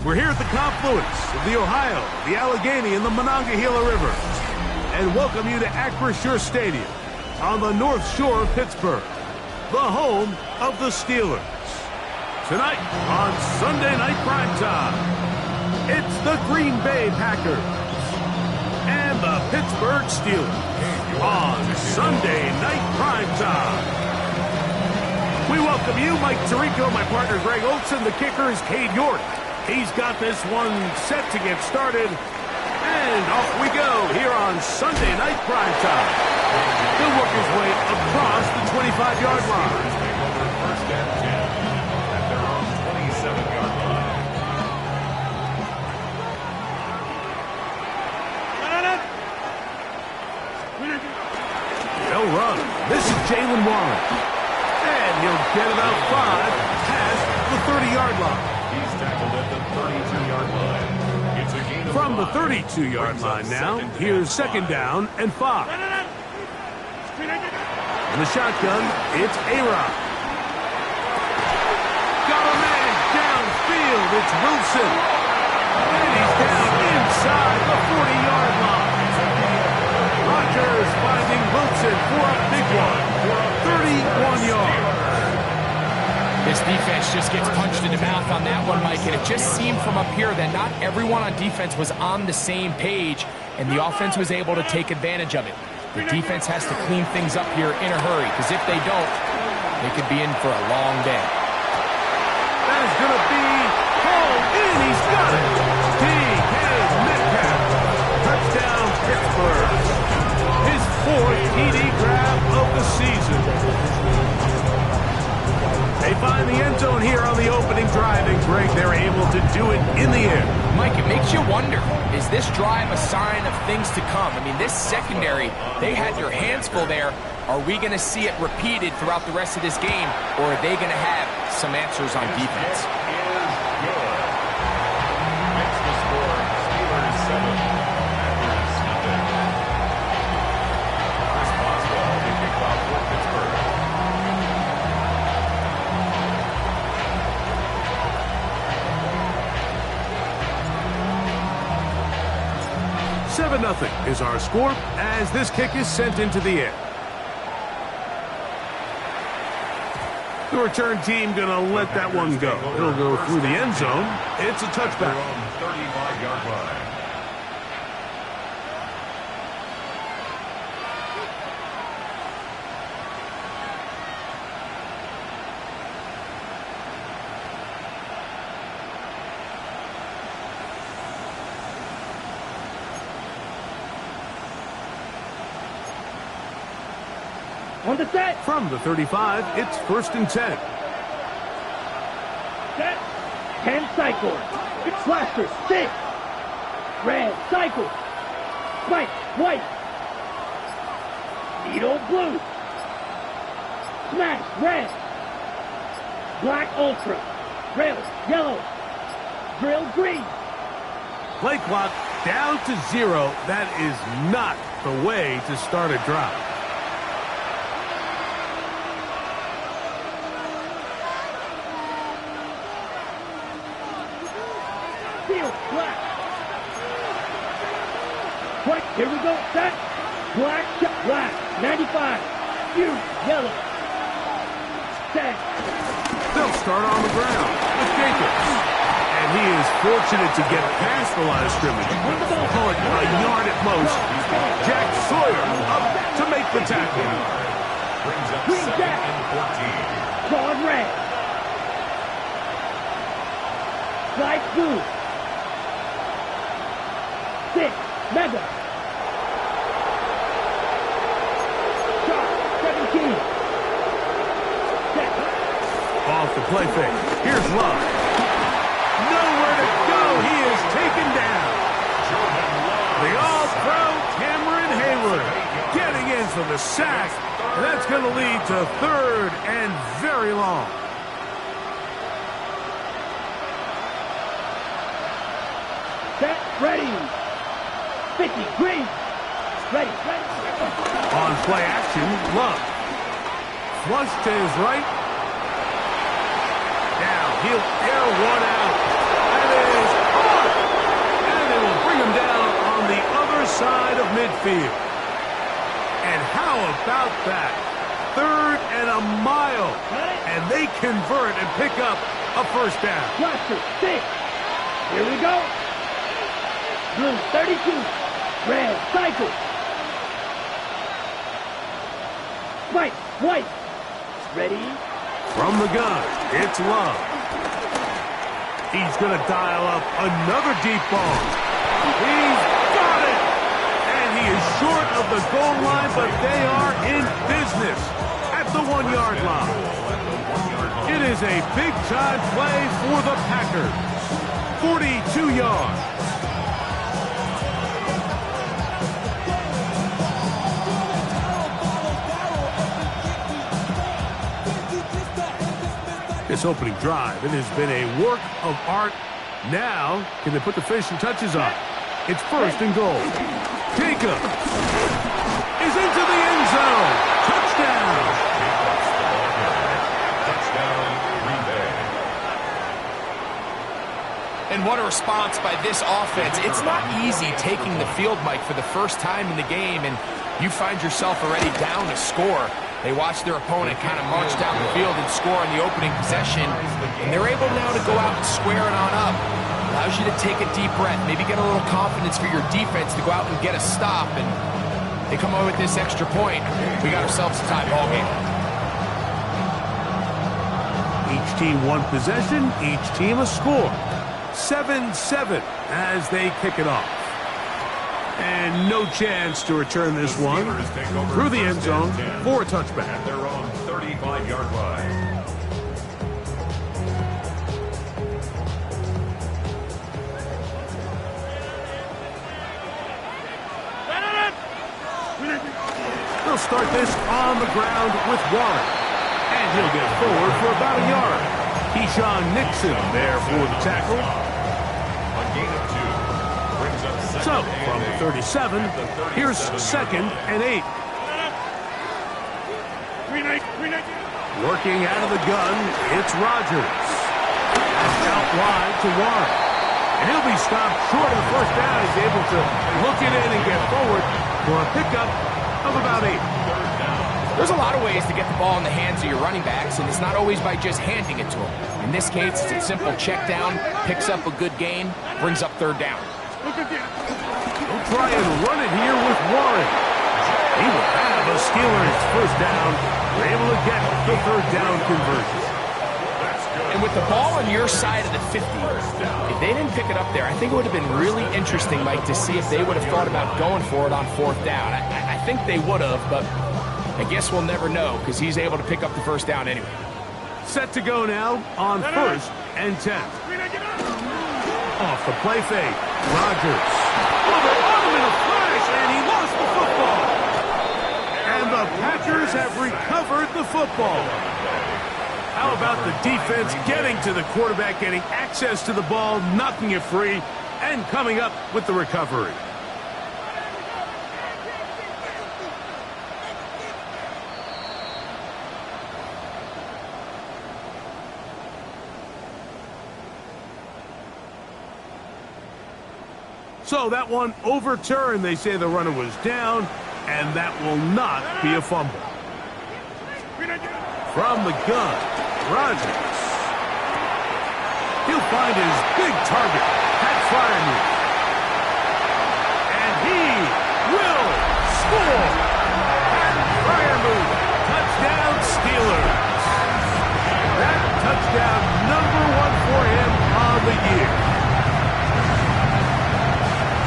We're here at the confluence of the Ohio, the Allegheny, and the Monongahela River, and welcome you to Acrisure Stadium on the North Shore of Pittsburgh, the home of the Steelers. Tonight on Sunday Night Primetime, it's the Green Bay Packers and the Pittsburgh Steelers on Sunday Night Primetime. We welcome you, Mike Tirico, my partner Greg Olson. The kicker is Cade York. He's got this one set to get started. And off we go here on Sunday Night Primetime. He'll work his way across the 25-yard line. First and 10 at their own 27-yard line. They'll run. This is Jalen Warren. And he'll get about 5 past the 30-yard line. He's tackled at the 32-yard line. It's a gain of From the 5. 32-yard line now, here's second down and 5. In the shotgun, it's A-Rod. Got a man downfield. It's Wilson. And he's down inside the 40-yard line. Rodgers finding Wilson for a big one. 31 yards. This defense just gets punched in the mouth on that one, Mike, and it just seemed from up here that not everyone on defense was on the same page, and the offense was able to take advantage of it. The defense has to clean things up here in a hurry, because if they don't, they could be in for a long day. That is going to be hauled in. He's got it. D.K. Metcalf. Touchdown, Pittsburgh. His 4th TD grab of the season. They find the end zone here on the opening drive, and Greg, they're able to do it in the air. Mike, it makes you wonder, is this drive a sign of things to come? I mean, this secondary, they had their hands full there. Are we going to see it repeated throughout the rest of this game, or are they going to have some answers on defense? Makes the score Steelers 7, Packers nothing. Chris Boswell will kick off for Pittsburgh. 7-0 is our score as this kick is sent into the air. The return team going to let that one go. It'll go through the end zone. It's a touchback. 35-yard line. On the set. From the 35, it's 1st and 10. Set. 10 cycle. Blaster 6. Red cycle. White. White. Needle blue. Smash red. Black ultra. Rail yellow. Drill green. Play clock down to 0. That is not the way to start a drive. Black. White. Here we go. Set. Black. Black. 95. You. Yellow. Set. They'll start on the ground with Jacobs. And he is fortunate to get past the line of scrimmage. Call it a yard at most. Jack Sawyer up to make the tackle. Brings up Green 2nd Jack. and 14. Broad red. Light blue. 6. Mega. Shot. 17. Set. Off the play fake. Here's Love. Nowhere to go. He is taken down. The all-pro Cameron Hayward getting in for the sack. And that's going to lead to 3rd and very long. Set. Ready. 50. Green. Ready. Ready. On play action, Love. Flush to his right. Now he'll air one out. That is field. And how about that? 3rd and a mile. And they convert and pick up a first down. Cluster, 6. Here we go. Blue, 32. Red, cycle. White. Ready? From the gun, it's Love. He's going to dial up another deep ball. He's got it! And he is short of the goal line, but they are in business at the 1-yard line. It is a big-time play for the Packers. 42 yards. This opening drive, it has been a work of art. Now, can they put the finishing touches on? It's 1st and goal. Jacobs is into the end zone. Touchdown. Green Bay. And what a response by this offense. It's not easy taking the field, Mike, for the first time in the game, and you find yourself already down to score. They watch their opponent kind of march down the field and score on the opening possession, and they're able now to go out and square it on up. Allows you to take a deep breath, maybe get a little confidence for your defense to go out and get a stop, and they come over with this extra point. We got ourselves a tie ball game. Each team one possession, each team a score. 7-7 as they kick it off. And no chance to return this one through the end zone for a touchback. At their own 35-yard line. They'll start this on the ground with Warren. And he'll get forward for about a yard. Keyshawn Nixon there for the tackle. A gain of 2. Brings up So, from the 37, here's 2nd and 8. Working out of the gun, it's Rodgers. Out wide to Warren. And he'll be stopped short of the first down. He's able to look it in and get forward for a pickup of about 8. There's a lot of ways to get the ball in the hands of your running backs, and it's not always by just handing it to them. In this case, it's a simple check down, picks up a good gain, brings up 3rd down. We'll try and run it here with Warren. He will have a Steelers first down. We're able to get the 3rd down conversion. And with the ball on your side of the 50, if they didn't pick it up there, I think it would have been really interesting, Mike, to see if they would have thought about going for it on 4th down. I think they would have, but I guess we'll never know because he's able to pick up the first down anyway. Set to go now on 1st and 10. Off the play fake. Rodgers. Oh, they on him in a flash, and he lost the football. And the Packers have recovered the football. How about the defense getting to the quarterback, getting access to the ball, knocking it free, and coming up with the recovery? So that one overturned. They say the runner was down, and that will not be a fumble. From the gun, Rodgers. He'll find his big target, Pat Fryermuth. And he will score. Pat Fryermuth, touchdown Steelers. That touchdown #1 for him on the year.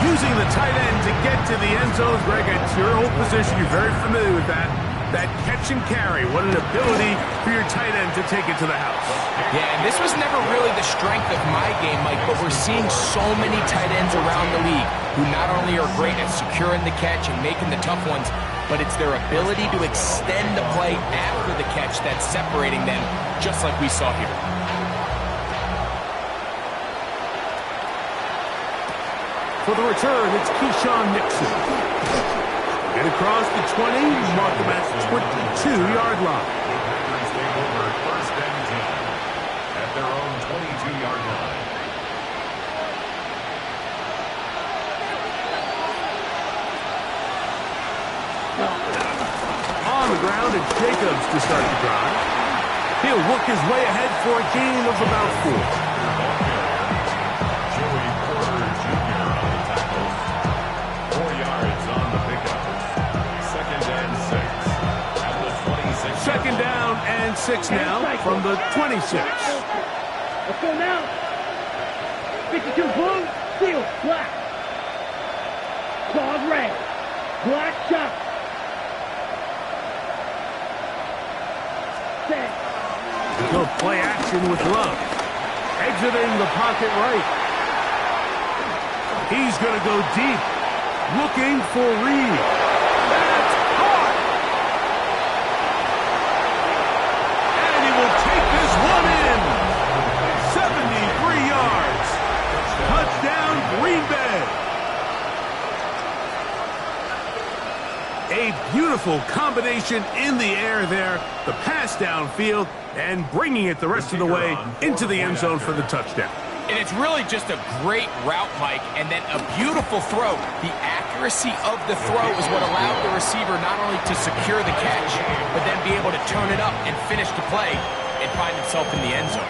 Using the tight end to get to the end zone, Greg, it's your old position. You're very familiar with that. That catch and carry. What an ability for your tight end to take it to the house. Yeah, and this was never really the strength of my game, Mike, but we're seeing so many tight ends around the league who not only are great at securing the catch and making the tough ones, but it's their ability to extend the play after the catch that's separating them, just like we saw here. For the return, it's Keyshawn Nixon. Get across the 20, mark him at the 22-yard line. Packers take over 1st and 10 at their own 22-yard line. ground, and Jacobs to start the drive. He'll work his way ahead for a gain of about 4. Second down and 6 now from the 26. Let's go now. 52 blue, steel, black. Claws red, black shot. Set. He'll play action with Love. Exiting the pocket right. He's going to go deep. Looking for Reed. That's caught. And he will take this one in. 73 yards. Touchdown, Green Bay. A beautiful combination in the air there. The pass downfield and bringing it the rest of the way into the end zone for the touchdown. And it's really just a great route, Mike, and then a beautiful throw. The accuracy of the throw is what allowed the receiver not only to secure the catch, but then be able to turn it up and finish the play and find himself in the end zone.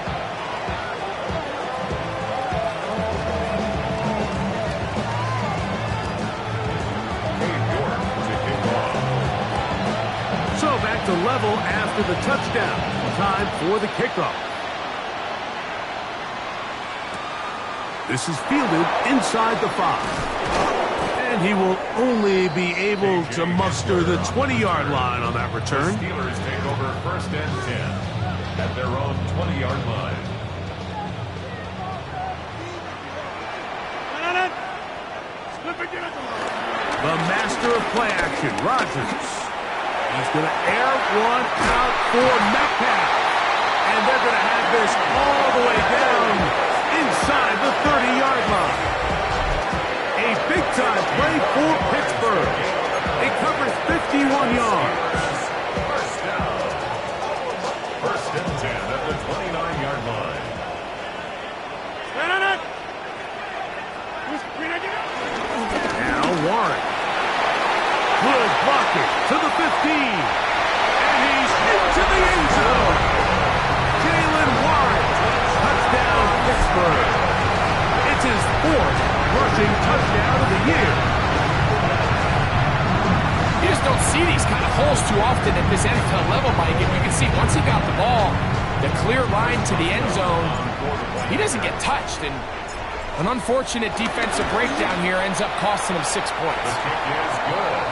So back to level after the touchdown. Time for the kickoff. This is fielded inside the 5. And he will only be able to muster the 20-yard line on that return. The Steelers take over first and 10 at their own 20-yard line. The master of play action, Rodgers. He's going to air one out for Metcalf. And they're going to have this all the way down inside the 30-yard line. A big-time play for Pittsburgh. It covers 51 yards. First down. First and 10 at the 29-yard line. Now Warren. Good blocking to the 15. And he's into the end zone. Jalen Warren. Touchdown, Pittsburgh. It's his 4th rushing touchdown of the year. You just don't see these kind of holes too often at this NFL level, Mike. And you can see once he got the ball, the clear line to the end zone, he doesn't get touched. And an unfortunate defensive breakdown here ends up costing him 6 points. The kick is good.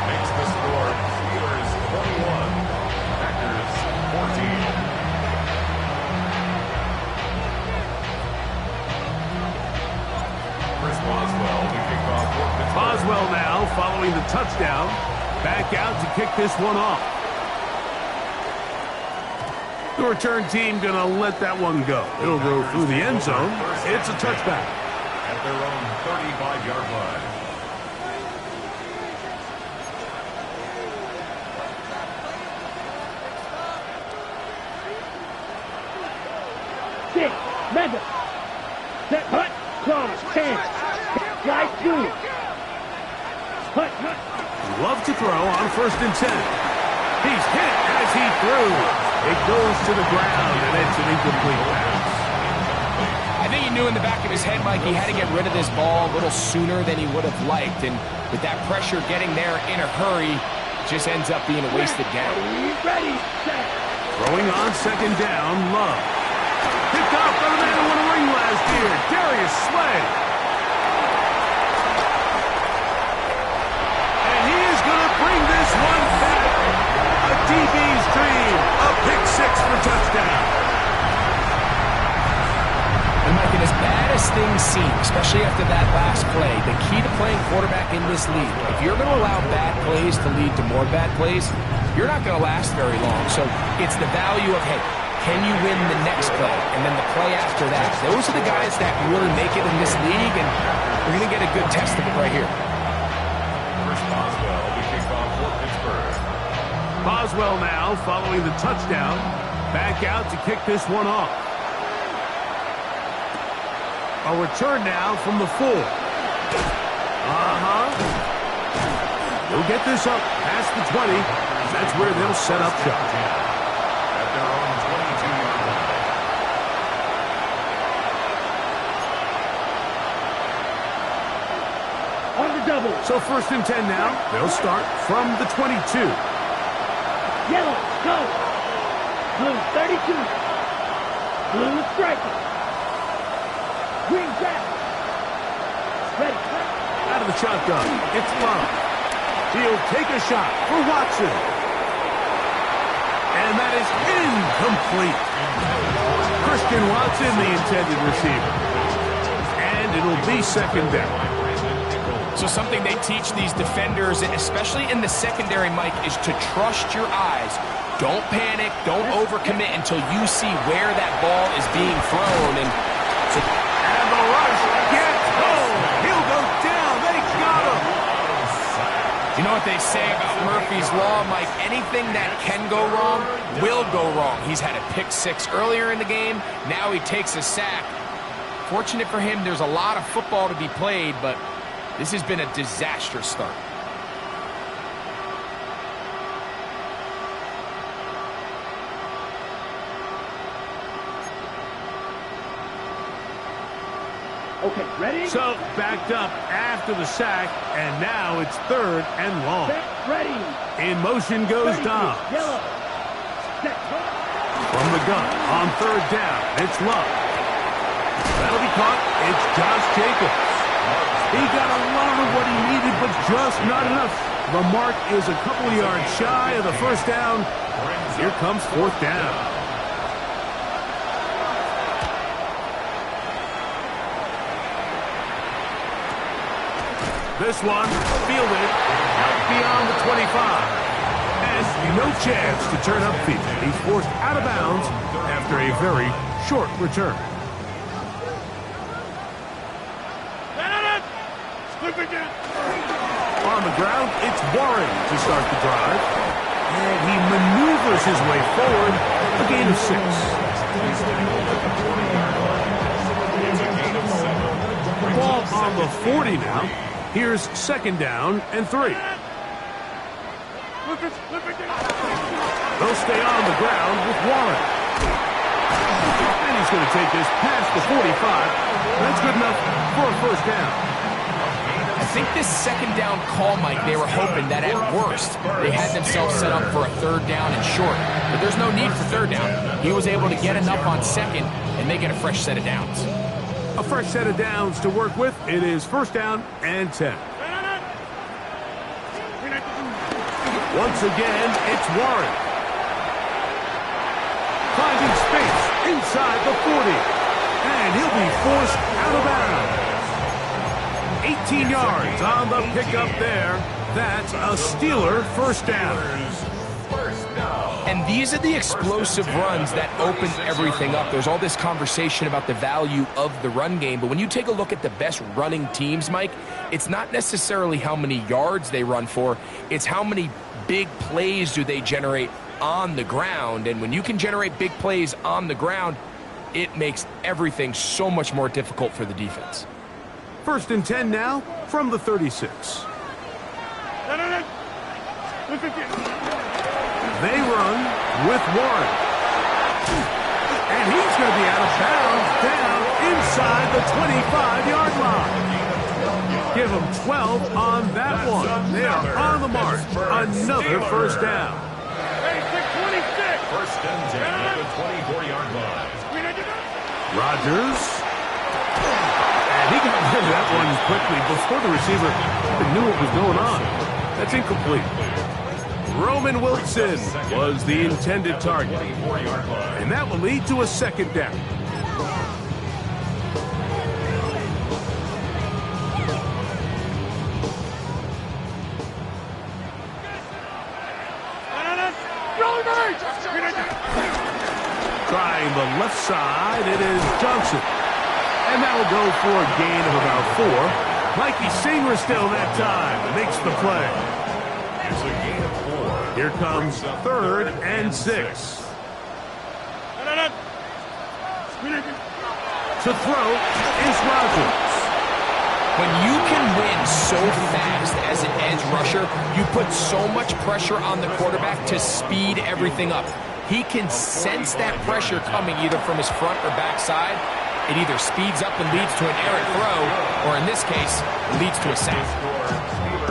Makes the score Steelers 21, Packers 14. Boswell now following the touchdown. Back out to kick this one off. The return team going to let that one go. It'll go through the end zone. It's a touchback. At their own 35-yard line. Six, Mega. Set, hut, claws, 10. Slide through. Hut, hut. Love to throw on first and 10. He's hit as he threw. It goes to the ground, and it's an incomplete pass. I think he knew in the back of his head, Mike, he had to get rid of this ball a little sooner than he would have liked. And with that pressure getting there in a hurry, it just ends up being a wasted down. Ready, set. Throwing on second down, Love. Picked off by the man who won a ring last year, Darius Slay. And he is going to bring this one back. A DB's dream. A pick 6 for touchdown. And Mike, and as bad as things seem, especially after that last play, the key to playing quarterback in this league, if you're going to allow bad plays to lead to more bad plays, you're not going to last very long. So it's the value of, hey, can you win the next play? And then the play after that. Those are the guys that really make it in this league, and we're going to get a good test of it right here. Chris Boswell, the kickoff for Pittsburgh. Boswell now following the touchdown. Back out to kick this one off. A return now from the 4. He'll get this up past the 20. That's where they'll set up shop. At their own 22-yard line. On the double. So 1st and 10 now. They'll start from the 22. Yellow, go. Blue, 32. Blue striker. Green back. Ready. Out of the shotgun. It's Love. He'll take a shot for Watson. And that is incomplete. Christian Watson, the intended receiver. And it'll be 2nd down. So something they teach these defenders, especially in the secondary, Mike, is to trust your eyes. Don't panic. Don't overcommit until you see where that ball is being thrown. And the rush gets home. He'll go down. They got him. you know what they say about Murphy's Law, Mike? Anything that can go wrong will go wrong. He's had a pick 6 earlier in the game. Now he takes a sack. Fortunate for him, there's a lot of football to be played, but this has been a disastrous start. Okay, ready? So backed up after the sack, and now it's 3rd and long. Set, ready. In motion goes Dobbs. Yellow. Set. From the gun on 3rd down, it's Love. That'll be caught. It's Josh Jacobs. He got a lot of what he needed, but just not enough. The mark is a couple yards shy of the 1st down. Here comes 4th down. This one fielded out beyond the 25. And no chance to turn upfield. He's forced out of bounds after a very short return. On the ground, it's Warren to start the drive. And he maneuvers his way forward, a gain of 6. Ball on the 40 now. Here's 2nd down and 3. They'll stay on the ground with Warren. And he's going to take this past the 45. That's good enough for a 1st down. I think this 2nd down call, Mike, they were hoping that at worst they had themselves set up for a 3rd down and short. But there's no need for 3rd down. He was able to get enough on 2nd and make it a fresh set of downs. A fresh set of downs to work with. It is 1st down and 10. Once again, it's Warren. Finding space inside the 40. And he'll be forced out of bounds. 18 yards on the pickup there. That's a Steeler 1st down. And these are the explosive runs that open everything up. There's all this conversation about the value of the run game, but when you take a look at the best running teams, Mike, it's not necessarily how many yards they run for, it's how many big plays do they generate on the ground. And when you can generate big plays on the ground, it makes everything so much more difficult for the defense. 1st and 10 now from the 36. They run with Warren. And he's going to be out of bounds down inside the 25-yard line. Give them 12 on that one. They are on the mark. Another 1st down. 1st and 10 at the 24-yard line. Rodgers. And he got rid of that one quickly before the receiver even knew what was going on. That's incomplete. Roman Wilson was the intended target. And that will lead to a 2nd down. Trying the left side, it is Johnson. And that will go for a gain of about 4. Mikey Singer still that time makes the play. It's a gain of 4. Here comes 3rd and 6. To throw is Rodgers. When you can win He's so fast as an edge rusher. You put so much pressure on the quarterback to speed everything up. He can sense that pressure coming either from his front or back side. It either speeds up and leads to an errant throw, or in this case, leads to a sack.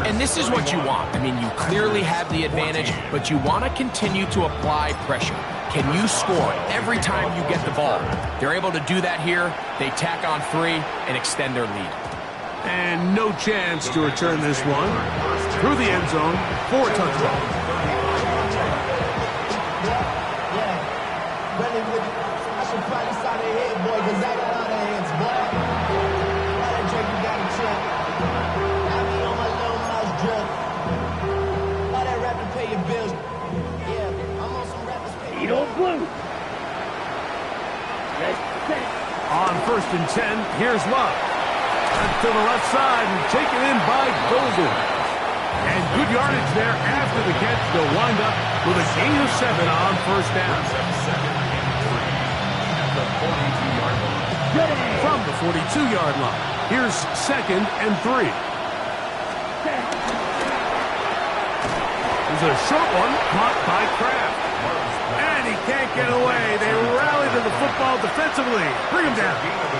And this is what you want. I mean, you clearly have the advantage, but you want to continue to apply pressure. Can you score every time you get the ball? They're able to do that here. They tack on 3 and extend their lead. And no chance to return this one. Through the end zone for a touchdown. Blue. On 1st and 10, here's Love. To the left side and taken in by Golden. And good yardage there after the catch. They'll wind up with a gain of 7 on 1st down. From the 42-yard line, here's 2nd and 3. There's a short one caught by Kraft. And he can't get away. They rally to the football defensively. Bring him down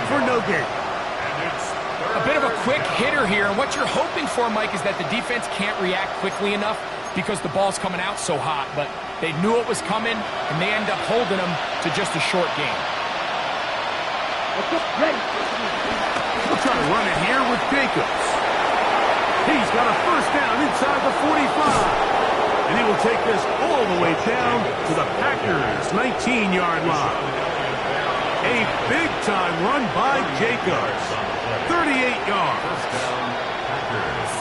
for no gain. A bit of a quick hitter here, and what you're hoping for, Mike, is that the defense can't react quickly enough because the ball's coming out so hot, but they knew it was coming, and they end up holding them to just a short gain. We'll try to run it here with Jacobs. He's got a 1st down inside the 45. And he will take this all the way down to the Packers' 19-yard line. A big-time run by Jacobs. 38 yards.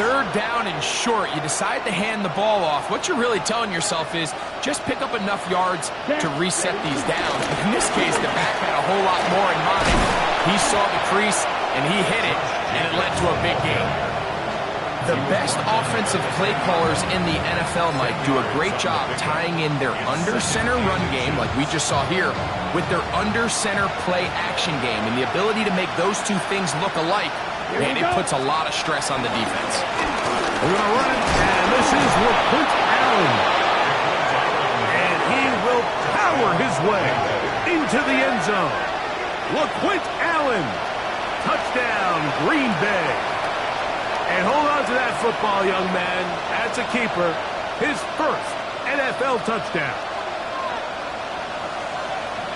3rd down and short. You decide to hand the ball off. What you're really telling yourself is just pick up enough yards to reset these downs. But in this case, the back had a whole lot more in mind. He saw the crease, and he hit it, and it led to a big gain. The best offensive play callers in the NFL, Mike, do a great job tying in their under-center run game, like we just saw here, with their under-center play action game. And the ability to make those two things look alike, man, it puts a lot of stress on the defense. We're going to run it, and this is wk8 Allen. And he will power his way into the end zone. wk8 Allen. Touchdown, Green Bay. And hold on to that football, young man. That's a keeper. His 1st NFL touchdown.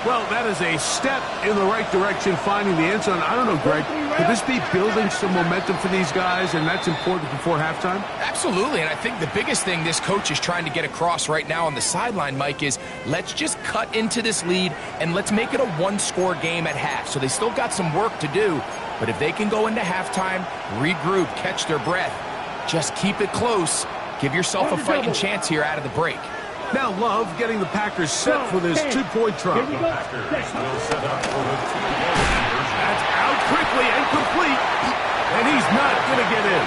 Well, that is a step in the right direction, finding the end zone. I don't know, Greg, could this be building some momentum for these guys, and that's important before halftime? Absolutely, and I think the biggest thing this coach is trying to get across right now on the sideline, Mike, is let's just cut into this lead, and let's make it a 1-score game at half. So they still got some work to do, but if they can go into halftime, regroup, catch their breath, just keep it close, give yourself a fighting chance here out of the break. Now Love getting the Packers set for this 2-point try. That's out quickly and complete, and he's not going to get in.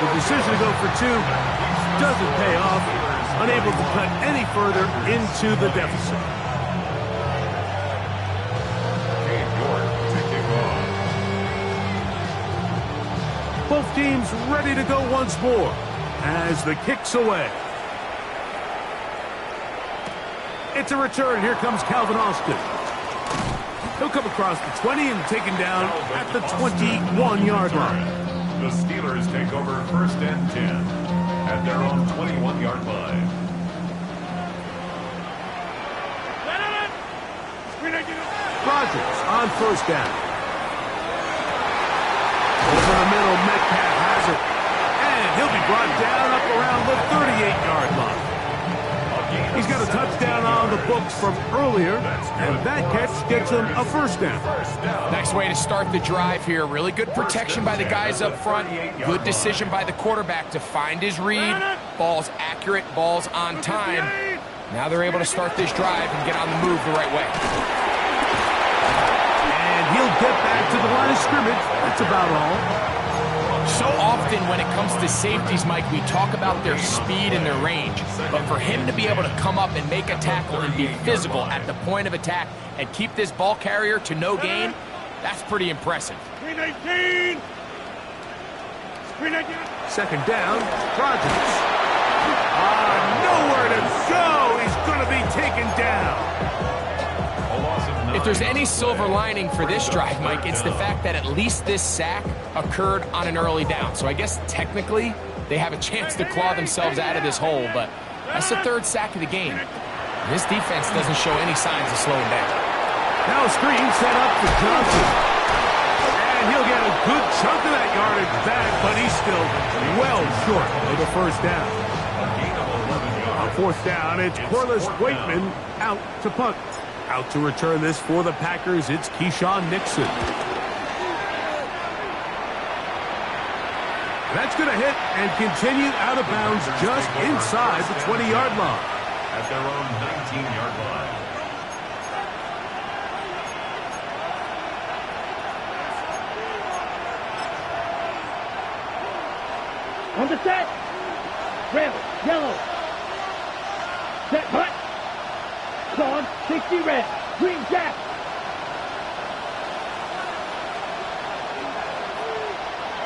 The decision to go for 2 doesn't pay off, unable to cut any further into the deficit. Both teams ready to go once more as the kick's away. It's a return. Here comes Calvin Austin. He'll come across the 20 and taken down at the 21-yard line. The Steelers take over 1st and 10 at their own 21-yard line. Rodgers on 1st down. Over the middle, Metcalf has it. And he'll be brought down up around the 38-yard line. He's got a touchdown on the books from earlier, and that catch gets him a 1st down. Nice way to start the drive here. Really good protection by the guys up front. Good decision by the quarterback to find his read. Ball's accurate, ball's on time. Now they're able to start this drive and get on the move the right way. And he'll get back to the line of scrimmage. That's about all. So often when it comes to safeties, Mike, we talk about their speed and their range. But for him to be able to come up and make a tackle and be physical at the point of attack and keep this ball carrier to no gain, that's pretty impressive. 319. Second down, Rogers. Nowhere to go. He's going to be taken down. If there's any silver lining for this drive, Mike, it's the fact that at least this sack occurred on an early down. So I guess technically they have a chance to claw themselves out of this hole, but that's the third sack of the game. This defense doesn't show any signs of slowing down. Now a screen set up for Johnson. And he'll get a good chunk of that yardage back, but he's still well short of the first down. On fourth down, it's Corliss Waitman out to punt. Out to return this for the Packers, it's Keyshawn Nixon. That's going to hit and continue out of bounds just inside the 20-yard line. At their own 19-yard line. On the set. Red, yellow. Set, punt. On 60 red. Green jack.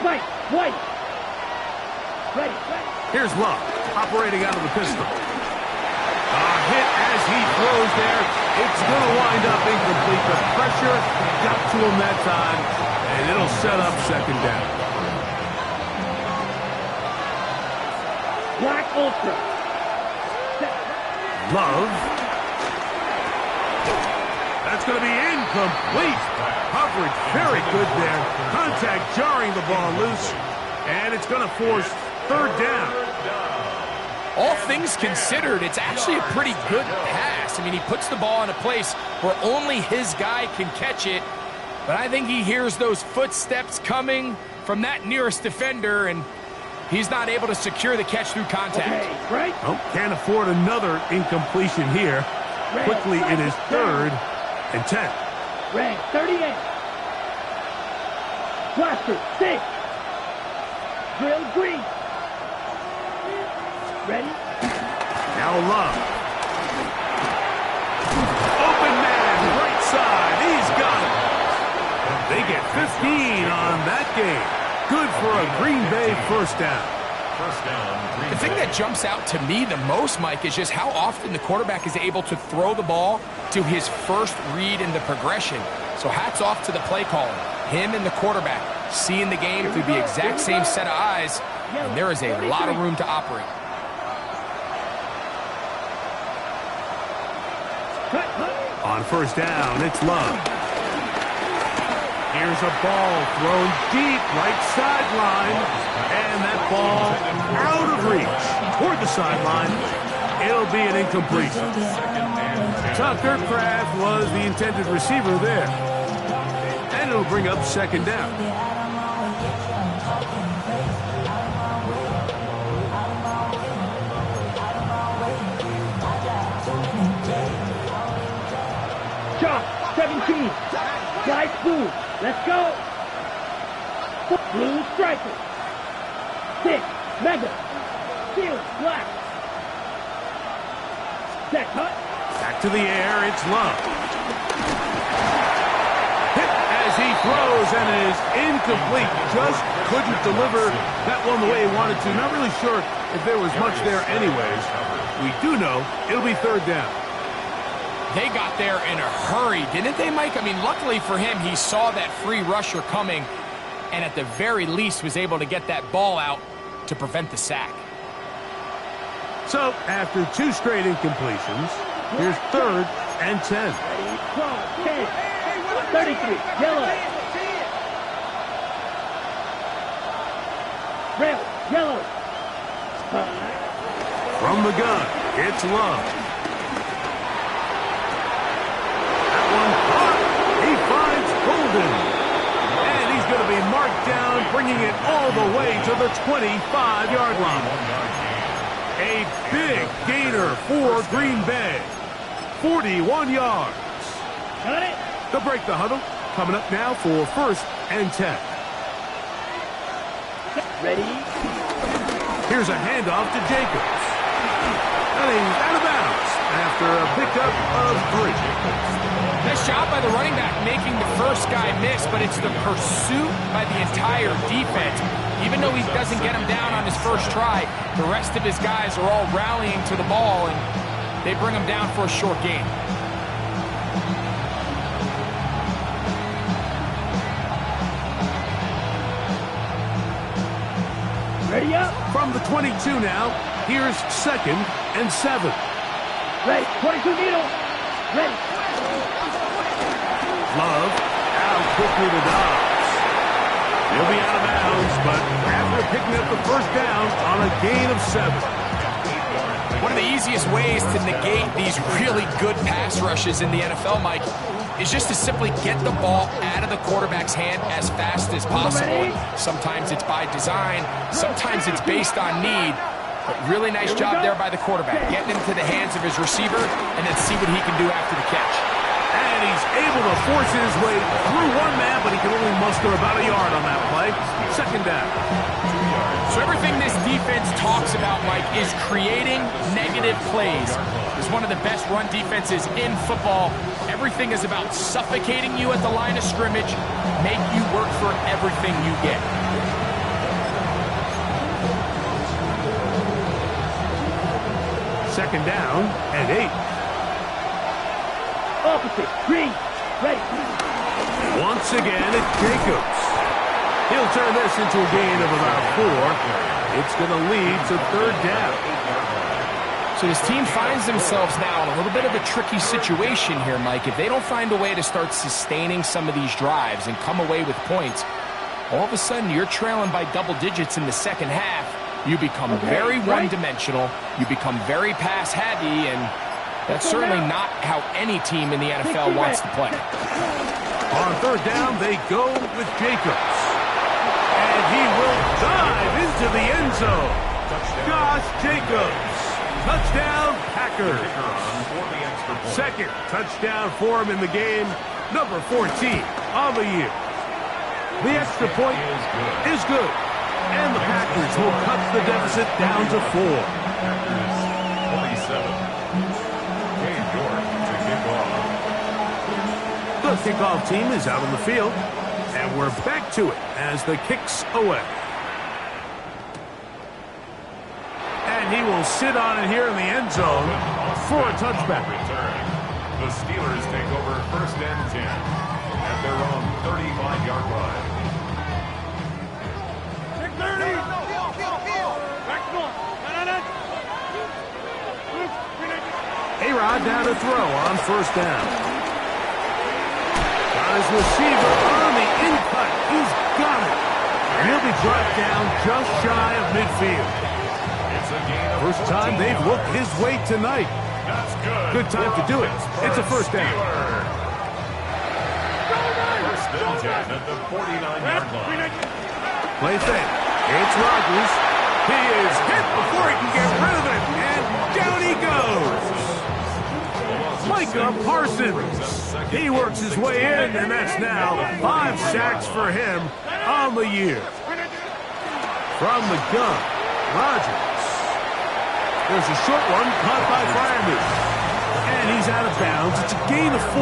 White. Ready. Here's Love, operating out of the pistol. Hit as he throws there. It's going to wind up incomplete. The pressure got to him that time, and it'll set up second down. Black Ultra. Love. That's going to be incomplete. Coverage very good there. Contact jarring the ball loose, and it's going to force third down. All things considered, it's actually a pretty good pass. I mean, he puts the ball in a place where only his guy can catch it, but I think he hears those footsteps coming from that nearest defender, and he's not able to secure the catch through contact. Okay, right. Oh, can't afford another incompletion here. Quickly in his third and 10. Red, 38. Blaster, 6. Drill, green. Ready? Now Love. Open man, right side. He's got it. They get 15 on that game. Good for a Green Bay first down. First down, Green The thing Bay. that jumps out to me the most, Mike, is just how often the quarterback is able to throw the ball to his first read in the progression. So hats off to the play caller. Him and the quarterback seeing the game through the exact same set of eyes, and there is a lot of room to operate. On first down, it's Love. Here's a ball thrown deep, right sideline, and that ball out of reach toward the sideline. It'll be an incompletion. Tucker Kraft was the intended receiver there. And it'll bring up second down. Chop, 17. Slice blue. Let's go. Blue striker. 6. Mega. Field black. Set cut. Back to the air, it's Love. Hit as he throws, and it is incomplete. Just couldn't deliver that one the way he wanted to. Not really sure if there was much there anyways. We do know it'll be third down. They got there in a hurry, didn't they, Mike? I mean, luckily for him, he saw that free rusher coming and at the very least was able to get that ball out to prevent the sack. So, after 2 straight incompletions, here's third and 10. 10. 33. Yellow. Red. Yellow. From the gun, it's Love. He finds Golden. And he's going to be marked down, bringing it all the way to the 25-yard line. A big gainer for Green Bay. 41 yards. Got it. They'll break the huddle. Coming up now for first and 10. Ready. Here's a handoff to Jacobs. And he's out of bounds after a pickup of 3. Nice job by the running back making the first guy miss, but it's the pursuit by the entire defense. You Even though he doesn't get him down on his first try, the rest of his guys are all rallying to the ball, and they bring him down for a short gain. Ready up. From the 22 now, here's 2nd and 7. Ready. 22 needle. Ready. Love out quickly to Dobbs. He'll be out of bounds, but after picking up the first down on a gain of 7. One of the easiest ways to negate these really good pass rushes in the NFL, Mike, is just to simply get the ball out of the quarterback's hand as fast as possible. And sometimes it's by design, sometimes it's based on need. But really nice job there by the quarterback, getting into the hands of his receiver and then see what he can do after the catch. And he's able to force his way through one man, but he can only muster about a yard on that play. 2nd down. So everything this defense talks about, Mike, is creating negative plays. It's one of the best run defenses in football. Everything is about suffocating you at the line of scrimmage, make you work for everything you get. Second down and 8. Opposite. Green. Ready. Once again, it's Jacobs. He'll turn this into a gain of about 4. It's going to lead to 3rd down. So this team finds themselves now in a little bit of a tricky situation here, Mike. If they don't find a way to start sustaining some of these drives and come away with points, all of a sudden you're trailing by double digits in the second half. You become very one-dimensional. You become very pass-heavy, and that's certainly not how any team in the NFL wants to play. On 3rd down, they go with Jacobs. And he will dive into the end zone. Josh Jacobs. Touchdown, Packers. 2nd touchdown for him in the game. Number 14 on the year. The extra point is good. And the Packers will cut the deficit down to 4. The kickoff team is out on the field. And we're back to it as the kick's away. And he will sit on it here in the end zone for a touchback. The Steelers take over 1st and 10 at their own 35-yard line. yr1 down to throw on 1st down. Got his receiver on the in-cut. He's got it. And he'll be brought down just shy of midfield. First time they've looked his way tonight. That's Good time to do it. It's a 1st down. 1st and 10 at the 49-yard line. Play fake. It's Rodgers. He is hit before he can get rid of it. And down he goes. Micah Parsons. He works his way in, and that's now 5 sacks for him on the year. From the gun, Rodgers. There's a short one caught by Freiermuth. And he's out of bounds. It's a gain of 4,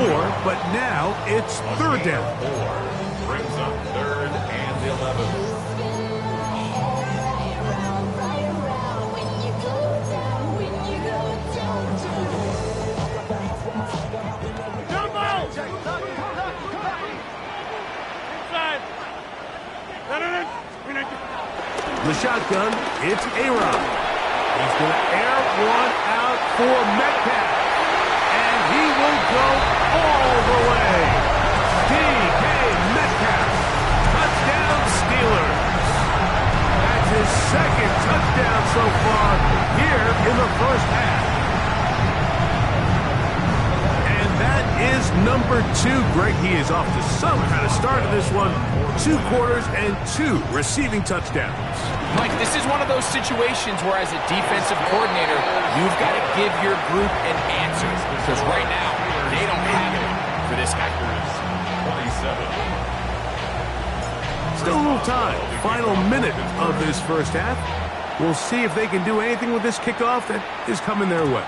but now it's 3rd down. 4 brings up 3rd and 11. The shotgun, it's yr1. He's going to air one out for Metcalf. And he will go all the way. DK Metcalf. Touchdown Steelers. That's his 2nd touchdown so far here in the first half. And that is number 2. Greg, he is off to some kind of start in this one. 2 quarters and 2 receiving touchdowns. Mike, this is one of those situations where as a defensive coordinator, you've got to give your group an answer. Because right now, they don't have it for this guy. 27. Still a little time. Final minute of this first half. We'll see if they can do anything with this kickoff that is coming their way.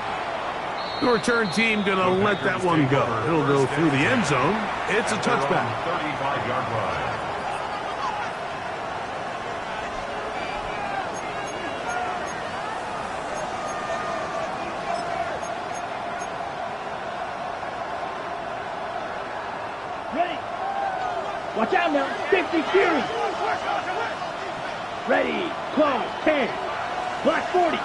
The return team going to let that one go. It'll go through the end zone. It's a touchback. 35-yard line. Watch out now. 60 Fury. Ready. Close. 10. Black 40.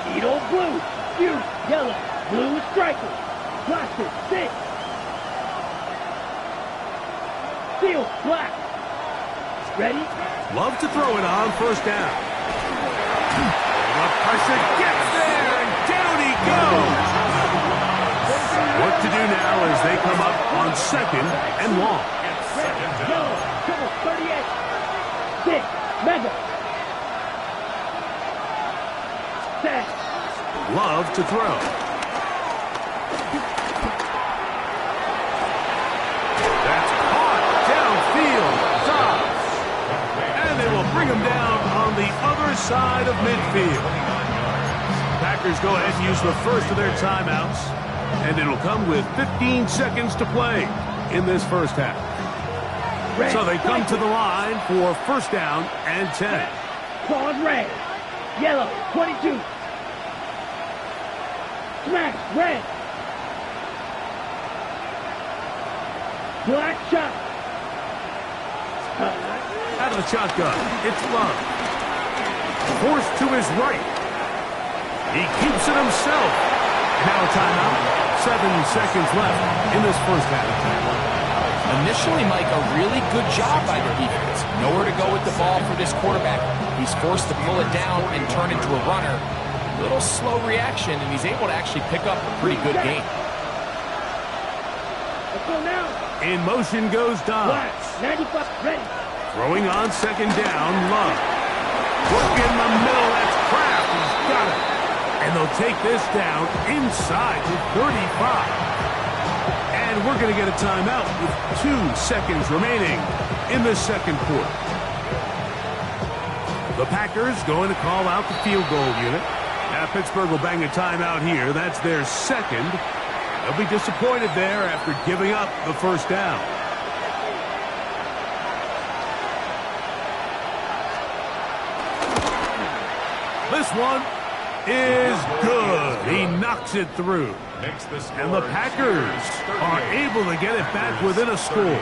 Needle blue. Fury. Yellow. Blue is striker. Blaster. 6. Steel. Black. Ready. Love to throw it on first down. The pressure gets there, and down he goes. What to do now as they come up on second and long. Yellow. Triple 38. 6. Mega. 10. Love to throw. That's caught downfield. Dobbs. And they will bring him down on the other side of midfield. Packers go ahead and use the first of their timeouts, and it'll come with 15 seconds to play in this first half. So they come to the line for first down and 10. Claws red. Yellow. 22. Smash red. Black shot. Out of the shotgun, it's Love. Forced to his right. He keeps it himself. Now a timeout. 7 seconds left in this first half. Initially, Mike, a really good job by the defense. Nowhere to go with the ball for this quarterback. He's forced to pull it down and turn into a runner. Little slow reaction, and he's able to actually pick up a pretty good game. Let's go now. In motion goes Dobbs. Black. 95. Ready. Throwing on second down, Love. Work in the middle, that's Kraft. He's got it. And they'll take this down inside to 35. And we're going to get a timeout with 2 seconds remaining in the second quarter. The Packers going to call out the field goal unit. Now Pittsburgh will bang a timeout here. That's their second. They'll be disappointed there after giving up the first down. This one is good. He knocks it through. And the Packers are able to get it back within a score.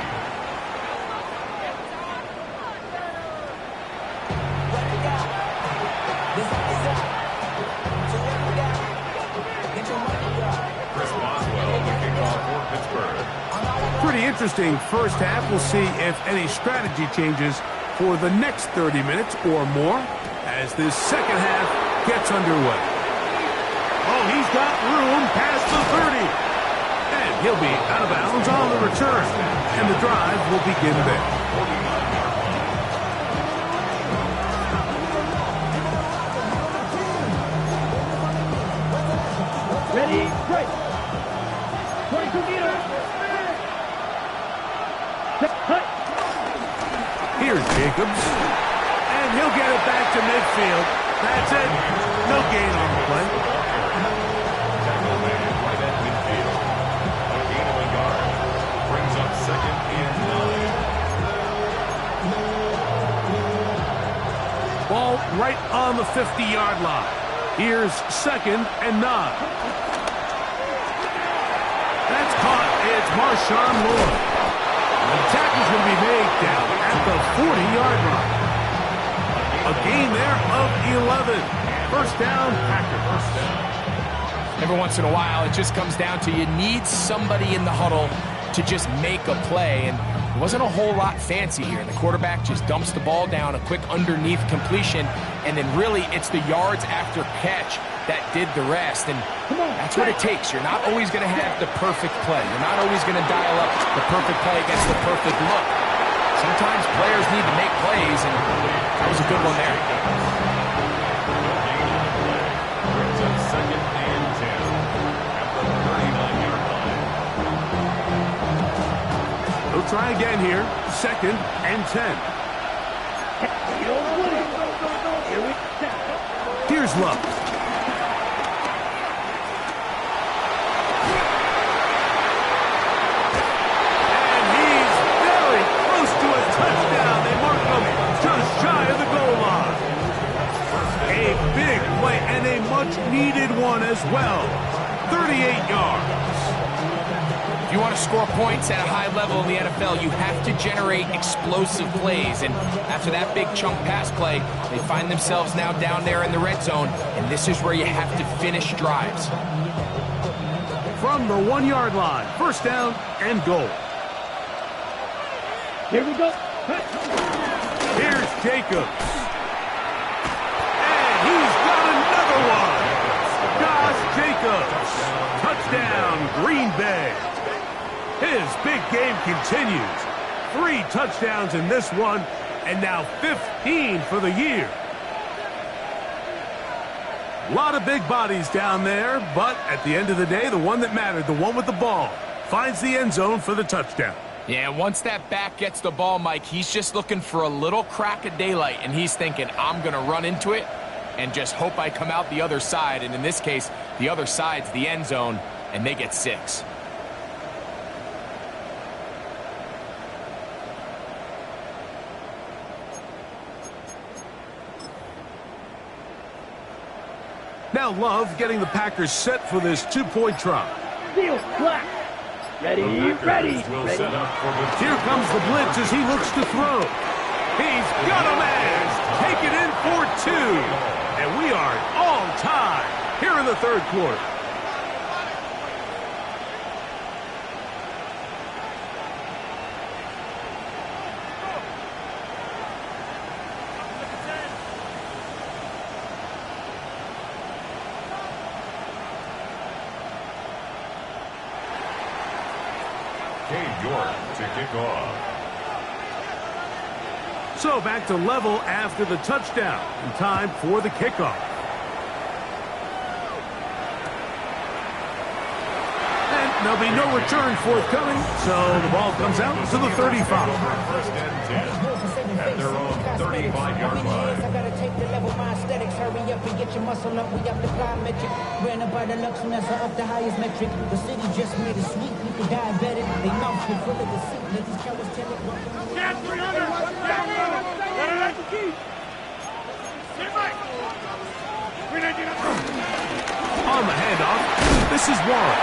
Pretty interesting first half. We'll see if any strategy changes for the next 30 minutes or more as this second half gets underway. Oh, he's got room past the 30. And he'll be out of bounds on the return. And the drive will begin there. Ready. Break. 22 meters. Cut. Here's Jacobs. And he'll get it back to midfield. That's it. No gain on the play. Right at midfield. A gain of a yard. Brings up second and 9. Ball right on the 50-yard line. Here's second and 9. That's caught. It's Marshawn Lloyd. The tackle's going to be made down at the 40-yard line. A gain there of 11. First down, Packers. Every once in a while, it just comes down to you need somebody in the huddle to just make a play, and it wasn't a whole lot fancy here. The quarterback just dumps the ball down, a quick underneath completion, and then really it's the yards after catch that did the rest, and that's what it takes. You're not always going to have the perfect play. You're not always going to dial up the perfect play against the perfect look. Sometimes players need to make plays, and that was a good one there. Brings up second and 10 at the 39-yard line. They'll try again here. Second and 10. Here's Love. And he's very close to a touchdown. They mark him just shy of the goal line. A big play and a much-needed one as well. 38 yards. If you want to score points at a high level in the NFL, you have to generate explosive plays. And after that big chunk pass play, they find themselves now down there in the red zone, and this is where you have to finish drives. From the 1-yard line, first down and goal. Here we go. Here's Jacobs. And he's got another one. Josh Jacobs. Touchdown, Green Bay. His big game continues. 3 touchdowns in this one, and now 15 for the year. A lot of big bodies down there, but at the end of the day, the one that mattered, the one with the ball, finds the end zone for the touchdown. Yeah, once that back gets the ball, Mike, he's just looking for a little crack of daylight, and he's thinking, I'm going to run into it and just hope I come out the other side. And in this case, the other side's the end zone, and they get 6. Now Love getting the Packers set for this 2-point try. Deal, black. Ready. Here comes the blitz as he looks to throw. He's got a man. Take it in for 2. And we are all tied here in the third quarter. To kick off. So back to level after the touchdown, and time for the kickoff. And there'll be no return forthcoming, so the ball comes out to the 35. First and 10 at their own 35-yard line. I gotta take the level, my aesthetics. Hurry up and get your muscle up. We up the plyometric. Ran up by the Lux and that's up the highest metric. The city just made it sweet. People diabetic. They mouths get full of deceit. Let these cowards tell it. On the handoff, this is Warren.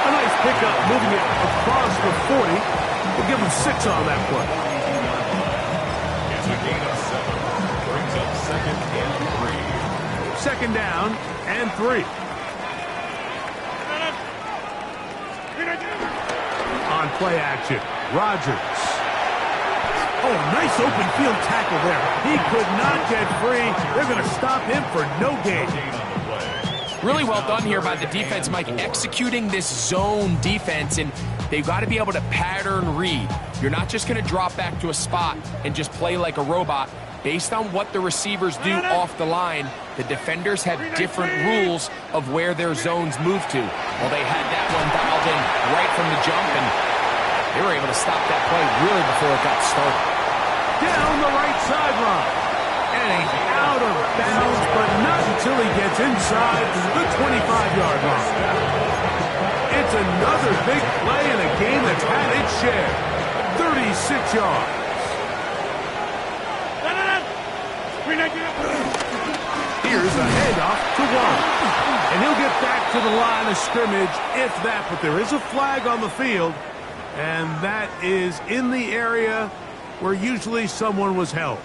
A nice pickup, moving it across the 40. We'll give him 6 on that play. It's a gain of 7. Brings up second and 3. Second down and 3. On play action, Rodgers. Oh, nice open field tackle there. He could not get free. They're going to stop him for no gain. Really well done here by the defense, Mike, executing this zone defense, and they've got to be able to pattern read. You're not just going to drop back to a spot and just play like a robot. Based on what the receivers do off the line, the defenders have different rules of where their zones move to. Well, they had that one dialed in right from the jump, and they were able to stop that play really before it got started. Down the right sideline. And he's out of bounds, but not until he gets inside the 25-yard line. It's another big play in a game that's had its share. 36 yards. Here's a handoff to Warren. And he'll get back to the line of scrimmage, if that. But there is a flag on the field, and that is in the area where usually someone was held.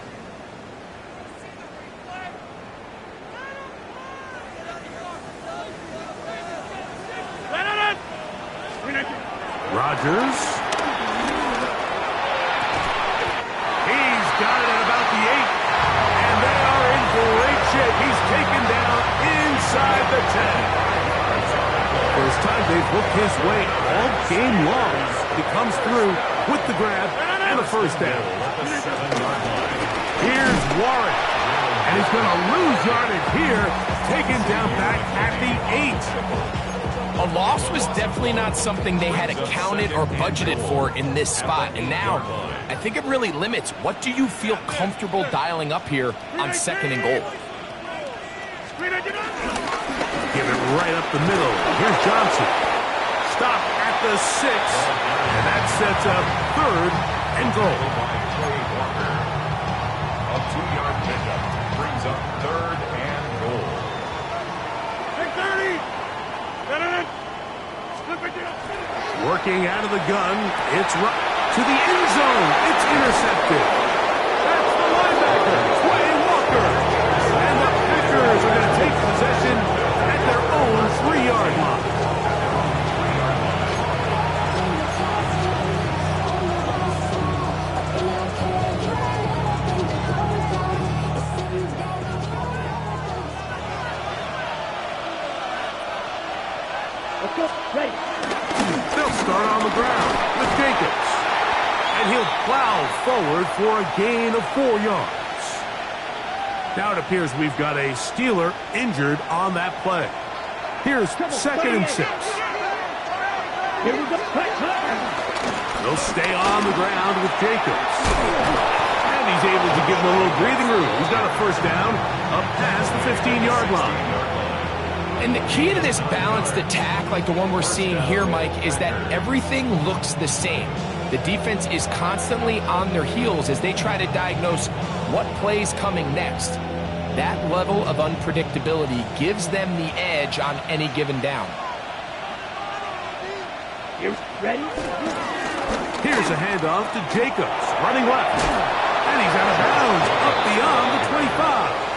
Rodgers. He's got it at about the 8. And they are in great shape. He's taken down inside the 10. First time they've looked his way all game long. He comes through with the grab and a first down. Here's Warren. And he's going to lose yardage here. Taken down back at the 8. A loss was definitely not something they had accounted or budgeted for in this spot. And now, I think it really limits what do you feel comfortable dialing up here on second and goal. Give it right up the middle. Here's Johnson. Stop at the 6. And that sets up third and goal. A 2-yard pickup brings up third and goal. Working Looking out of the gun. It's to the end zone. It's intercepted. That's the linebacker, Quay Walker. And the Packers are going to take possession at their own 3-yard line. They'll start on the ground with Jacobs. And he'll plow forward for a gain of 4 yards. Now it appears we've got a Steeler injured on that play. Here's 2nd and 6. They'll stay on the ground with Jacobs. And he's able to give him a little breathing room. He's got a first down up past the 15-yard line. And the key to this balanced attack, like the one we're seeing here, Mike, is that everything looks the same. The defense is constantly on their heels as they try to diagnose what play's coming next. That level of unpredictability gives them the edge on any given down. You ready? Here's a handoff to Jacobs, running left. And he's out of bounds, up beyond the 25.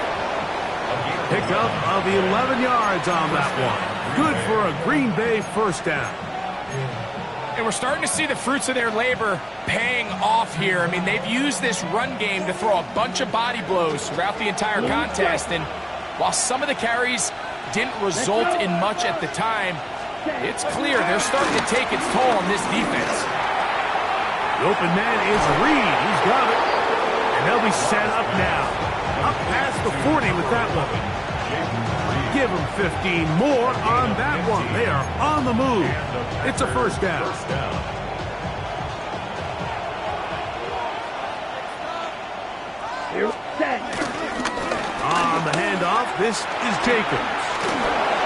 Pickup of 11 yards on that one. Good for a Green Bay first down. And we're starting to see the fruits of their labor paying off here. I mean, they've used this run game to throw a bunch of body blows throughout the entire contest. And while some of the carries didn't result in much at the time, it's clear they're starting to take its toll on this defense. The open man is Reed. He's got it. And they'll be set up now. Up past the 40 with that one. Give them 15 more on that one. They are on the move. It's a first down. On the handoff, this is Jacobs.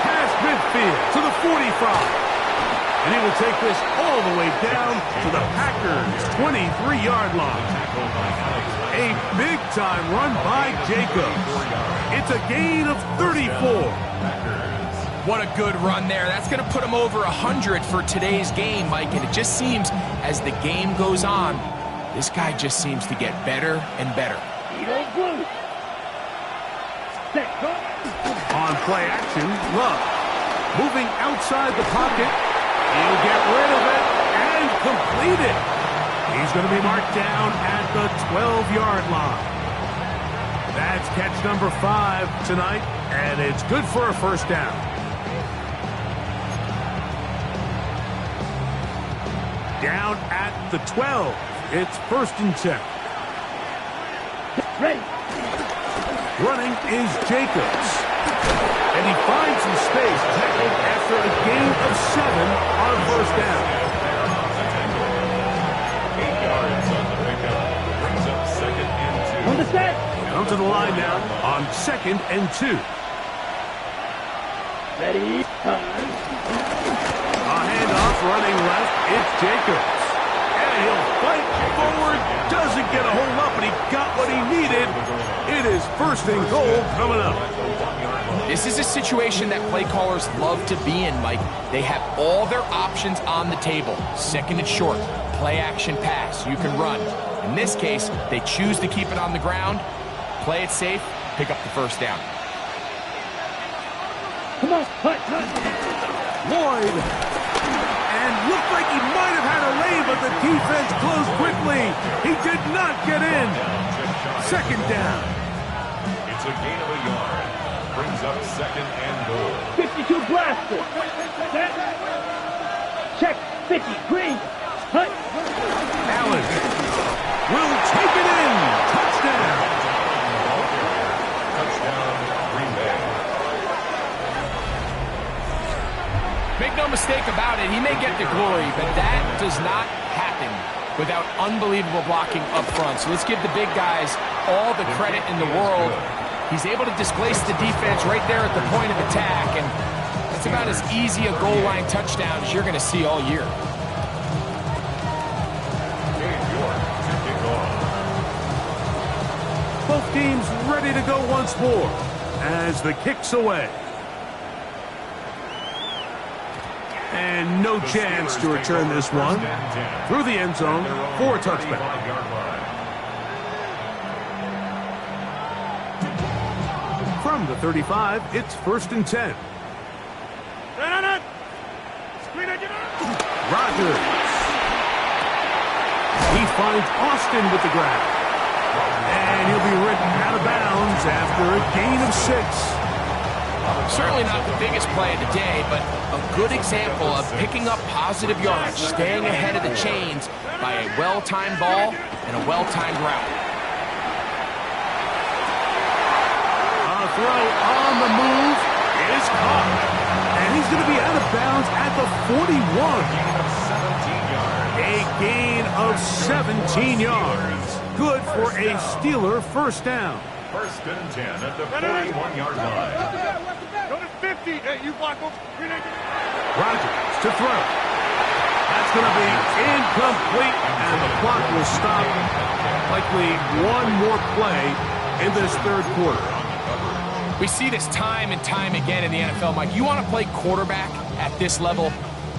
Past midfield to the 45. And he will take this all the way down to the Packers' 23-yard line. A big-time run by Jacobs. It's a gain of 34. What a good run there. That's going to put him over 100 for today's game, Mike. And it just seems, as the game goes on, this guy just seems to get better and better. On play action, Love. Moving outside the pocket. He'll get rid of it and complete it. He's going to be marked down at the 12-yard line. That's catch number 5 tonight, and it's good for a first down. Down at the 12. It's 1st and 10. Ready. Running is Jacobs. And he finds some space, tackled after a gain of 7 on first down. 8 yards on the pickup. Brings up 2nd and 2. On the set. Come to the line now on 2nd and 2. Ready. A handoff running left. It's Jacobs. And he'll fight forward. Doesn't get a hold up, but he got what he needed. It is 1st and goal coming up. This is a situation that play callers love to be in, Mike. They have all their options on the table. 2nd and short, play action pass, you can run. In this case, they choose to keep it on the ground, play it safe, pick up the first down. Come on, hut. Lloyd. And looked like he might have had a lane, but the defense closed quickly. He did not get in. 2nd down. It's a gain of a yard. Brings up 2nd and goal. 52 blaster. Set. Check 50. Green. Hut. Allen will take it in. Touchdown. Touchdown, Green Bay. Make no mistake about it, he may get the glory, but that does not happen without unbelievable blocking up front. So let's give the big guys all the credit in the world. He's able to displace the defense right there at the point of attack, and that's about as easy a goal line touchdown as you're going to see all year. Both teams ready to go once more as the kick's away. And no chance to return this one through the end zone for a touchback. From the 35, it's 1st and 10. Rodgers. He finds Austin with the grab. And he'll be written out of bounds after a gain of 6. Certainly not the biggest play of the day, but a good example of picking up positive yardage, staying ahead of the chains by a well-timed ball and a well-timed route. A throw on the move is caught. And he's going to be out of bounds at the 41. A gain of 17 yards. Good for a Steeler first down. 1st and 10 at the 41-yard line. Go to 50. Hey, you block him. Rodgers to throw. That's going to be incomplete, and the clock will stop. Likely one more play in this 3rd quarter. We see this time and time again in the NFL, Mike. You want to play quarterback at this level,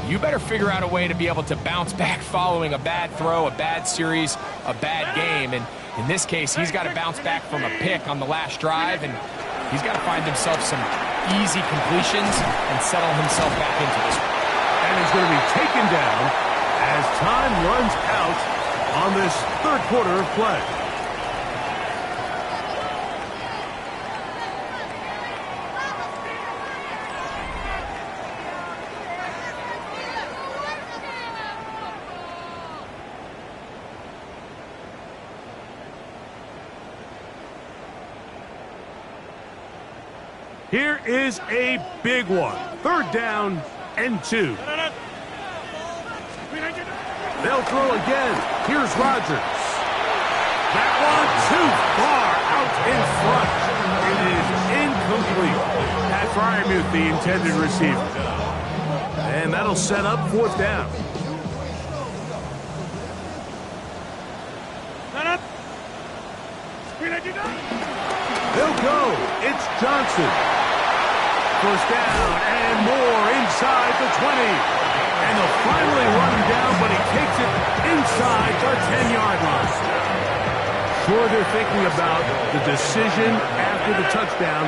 you better figure out a way to be able to bounce back following a bad throw, a bad series, a bad game. And in this case, he's got to bounce back from a pick on the last drive, and he's got to find himself some easy completions and settle himself back into this one. And he's going to be taken down as time runs out on this 3rd quarter of play. Here is a big one. 3rd down and 2. They'll throw again. Here's Rodgers. That one too far out in front. It is incomplete. Pat Fryermuth, the intended receiver. And that'll set up 4th down. They'll go. It's Johnson. 1st down and more inside the 20. And they'll finally run him down, but he takes it inside the 10-yard line. Sure, they're thinking about the decision after the touchdown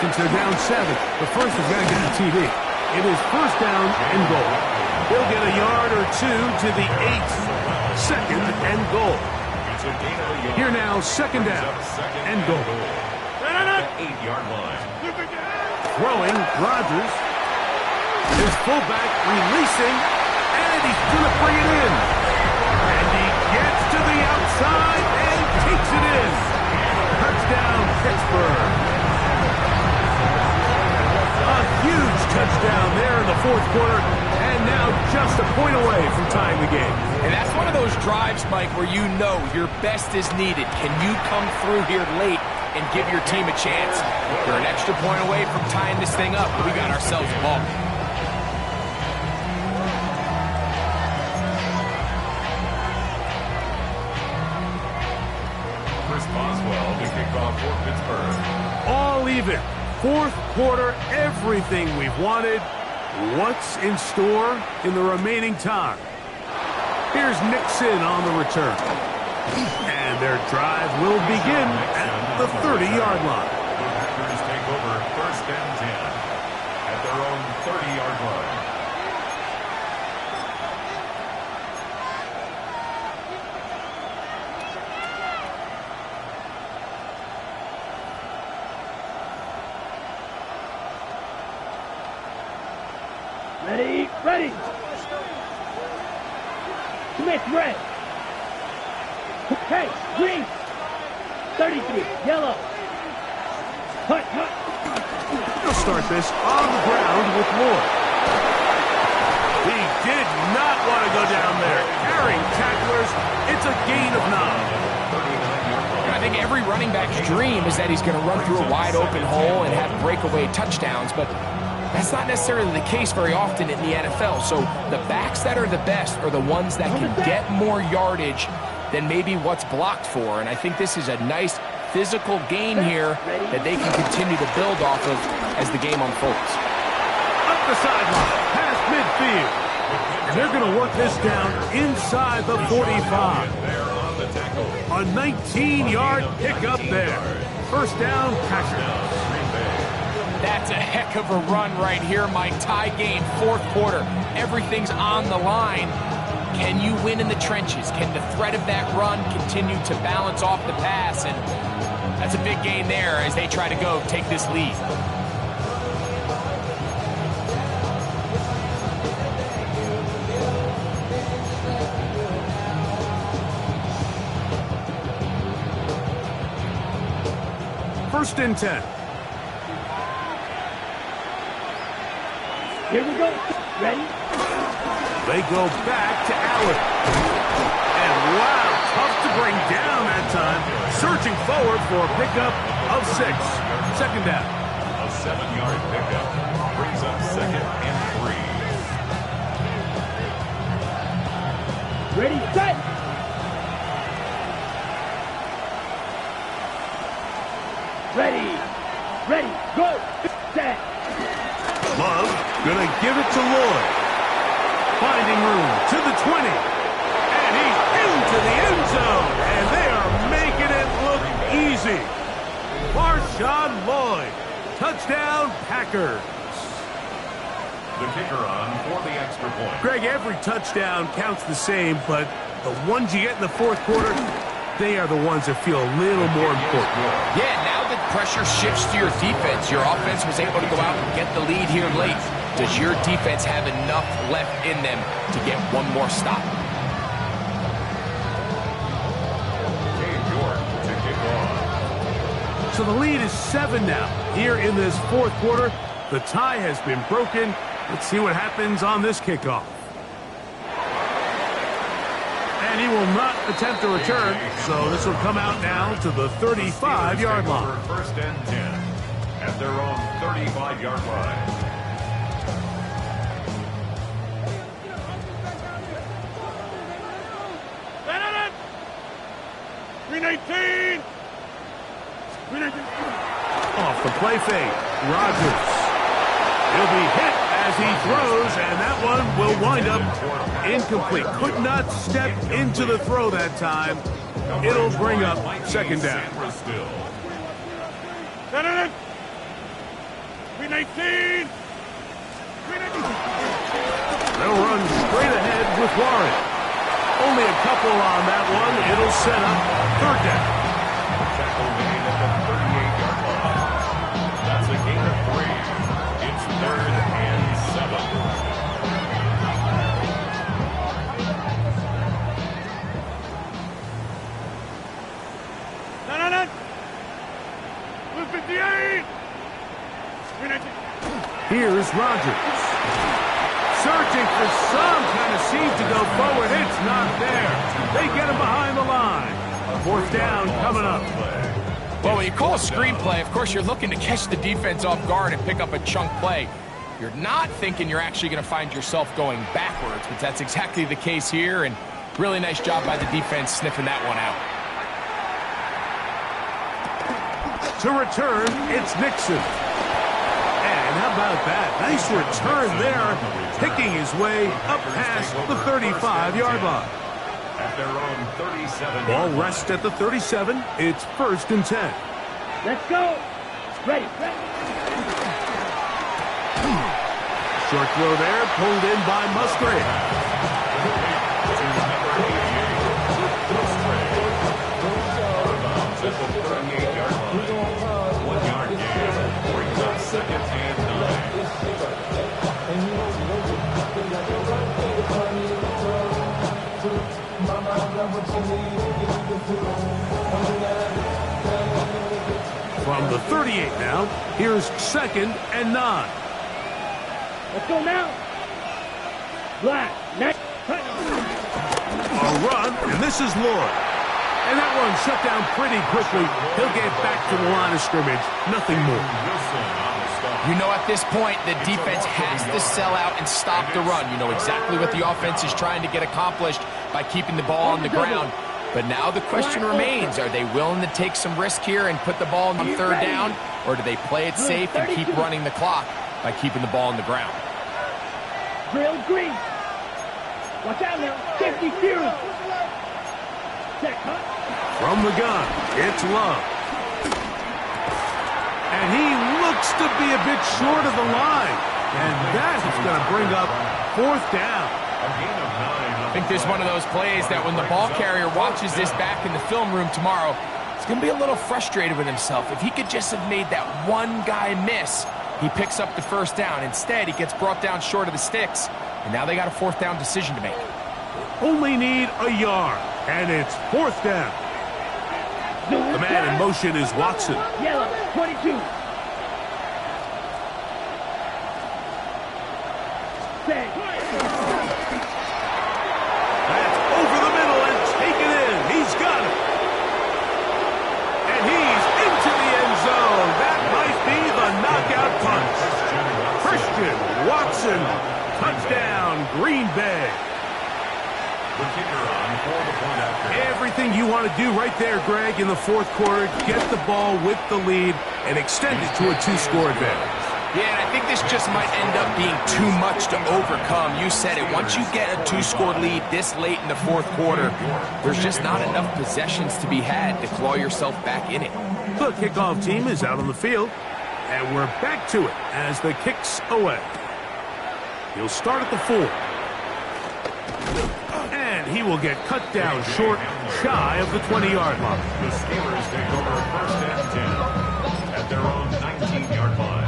since they're down 7. But first, they've got to get the TV. It is 1st down and goal. They'll get a yard or 2 to the 8. 2nd and goal. Here now, 2nd down and goal. 8-yard line. Throwing, Rodgers. His fullback releasing, and he's going to bring it in. And he gets to the outside and takes it in. Touchdown, Pittsburgh. A huge touchdown there in the 4th quarter, and now just a point away from tying the game. And that's one of those drives, Mike, where you know your best is needed. Can you come through here late and give your team a chance? You're an extra point away from tying this thing up. We got ourselves a ball. Chris Boswell to kick off for Pittsburgh. All even. 4th quarter, everything we've wanted. What's in store in the remaining time? Here's Nixon on the return. And their drive will begin at the 30-yard line. The Packers take over 1st and 10 at their own 30-yard line. Ready, ready. Smith, red. Hey, green. 33, yellow. Hut, hut. They'll start this on the ground with Moore. He did not want to go down there. Carrying tacklers, it's a gain of 9. I think every running back's dream is that he's going to run through a wide open hole and have breakaway touchdowns, but that's not necessarily the case very often in the NFL. So the backs that are the best are the ones that can get more yardage than maybe what's blocked for. And I think this is a nice physical game here that they can continue to build off of as the game unfolds. Up the sideline, pass midfield. And they're going to work this down inside the 45. A 19-yard pickup there. First down, Packers. That's a heck of a run right here, Mike. Tie game, fourth quarter. Everything's on the line. Can you win in the trenches? Can the threat of that run continue to balance off the pass? And that's a big gain there as they try to go take this lead. First and 10. Here we go. Ready? They go back to Allen. And wow, tough to bring down that time. Searching forward for a pickup of 6. Second down. A 7-yard pickup brings up second and 3. Ready, set. Ready, go, set. Love gonna give it to Lloyd. Finding room to the 20. And he's into the end zone. And they are making it look easy. Marshawn Lloyd. Touchdown, Packers. The kicker on for the extra point. Greg, every touchdown counts the same, but the ones you get in the fourth quarter, they are the ones that feel a little more important. Yeah, now that pressure shifts to your defense, your offense was able to go out and get the lead here late. Does your defense have enough left in them to get one more stop? To kick off. So the lead is 7 now. Here in this fourth quarter, the tie has been broken. Let's see what happens on this kickoff. And he will not attempt to return, so this will come out now to the 35-yard line. First and 10 at their own 35-yard line. Off the play fake, Rodgers. He'll be hit as he throws, and that one will wind up incomplete. Could not step into the throw that time. It'll bring up second down. They'll run straight ahead with Warren. Only a couple on that one. It'll set up third down. Tackle made at the 38-yard line. That's a gain of 3. It's third and 7. Blue 58. Here's Rodgers. Searching for some kind of seed to go forward. It's not there. They get him behind the line. Fourth down coming up. Well, when you call a screenplay, of course, you're looking to catch the defense off guard and pick up a chunk play. You're not thinking you're actually going to find yourself going backwards, but that's exactly the case here, and really nice job by the defense sniffing that one out. To return, it's Nixon. And how about that? Nice return there, picking his way up past the 35-yard line. At their own 37. Ball rests at the 37. It's first and 10. Let's go. Ready. Short throw there, pulled in by Musgrave. At the 38-yard line. 1 yard gain. Brings up second and 9. From the 38 now, here's second and 9. Let's go now. Black. Nice. A run, and this is Lloyd. And that one shut down pretty quickly. He'll get back to the line of scrimmage. Nothing more. You know, at this point, the defense has to sell out and stop the run. You know exactly what the offense is trying to get accomplished by keeping the ball on the ground. But now the question remains, are they willing to take some risk here and put the ball on third down? Or do they play it safe and keep running the clock by keeping the ball on the ground? Drill green. Watch out now. Safety fury. Check, huh? From the gun, it's Love. And he looks to be a bit short of the line. And that is going to bring up 4th down. I think this is one of those plays that when the ball carrier watches this back in the film room tomorrow, he's going to be a little frustrated with himself. If he could just have made that one guy miss, he picks up the 1st down. Instead, he gets brought down short of the sticks, and now they got a 4th down decision to make. Only need a yard, and it's 4th down. The man in motion is Watson. Yellow, 22. Say. That's over the middle and taken in. He's got it. And he's into the end zone. That might be the knockout punch. Christian Watson, touchdown, Green Bay. The kicker on for the point after. Everything you want to do right there, Greg, in the 4th quarter, get the ball with the lead and extend it to a 2-score advantage. Yeah, and I think this just might end up being too much to overcome. You said it. Once you get a 2-score lead this late in the 4th quarter, there's just not enough possessions to be had to claw yourself back in it. The kickoff team is out on the field, and we're back to it as the kick's away. He'll start at the 4. And he will get cut down short, shy of the 20-yard line. The Steelers take over 1st and 10 at their own 19-yard line.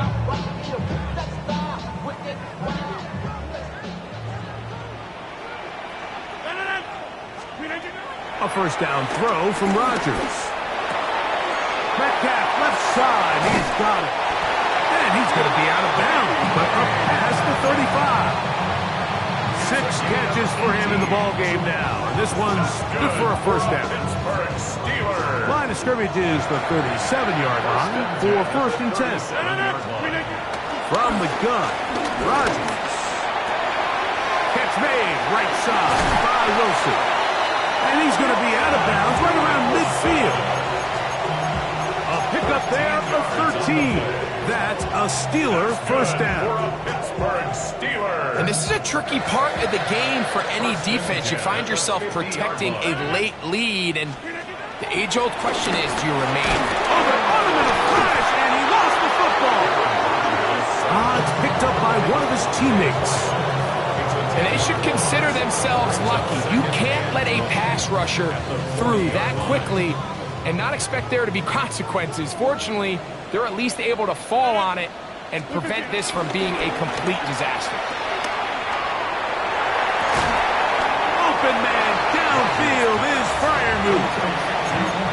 A 1st down throw from Rodgers. Metcalf, left side, he's got it. And he's going to be out of bounds, but up past the 35. 6 catches for him in the ball game now. And this one's good for a 1st down. Pittsburgh Steelers. Line of scrimmage is the 37-yard line for 1st and 10. From the gun, Rodgers. Catch made, right side by Wilson. And he's going to be out of bounds right around midfield. A pickup there of 13. That's a Steeler 1st down. Pittsburgh Steelers. And this is a tricky part of the game for any defense. You find yourself protecting a late lead, and the age-old question is, do you remain? Oh, they're on him in a flash, and he lost the football. It's picked up by one of his teammates. And they should consider themselves lucky. You can't let a pass rusher through that quickly and not expect there to be consequences. Fortunately, they're at least able to fall on it and prevent this from being a complete disaster. Open man downfield is Freiermuth.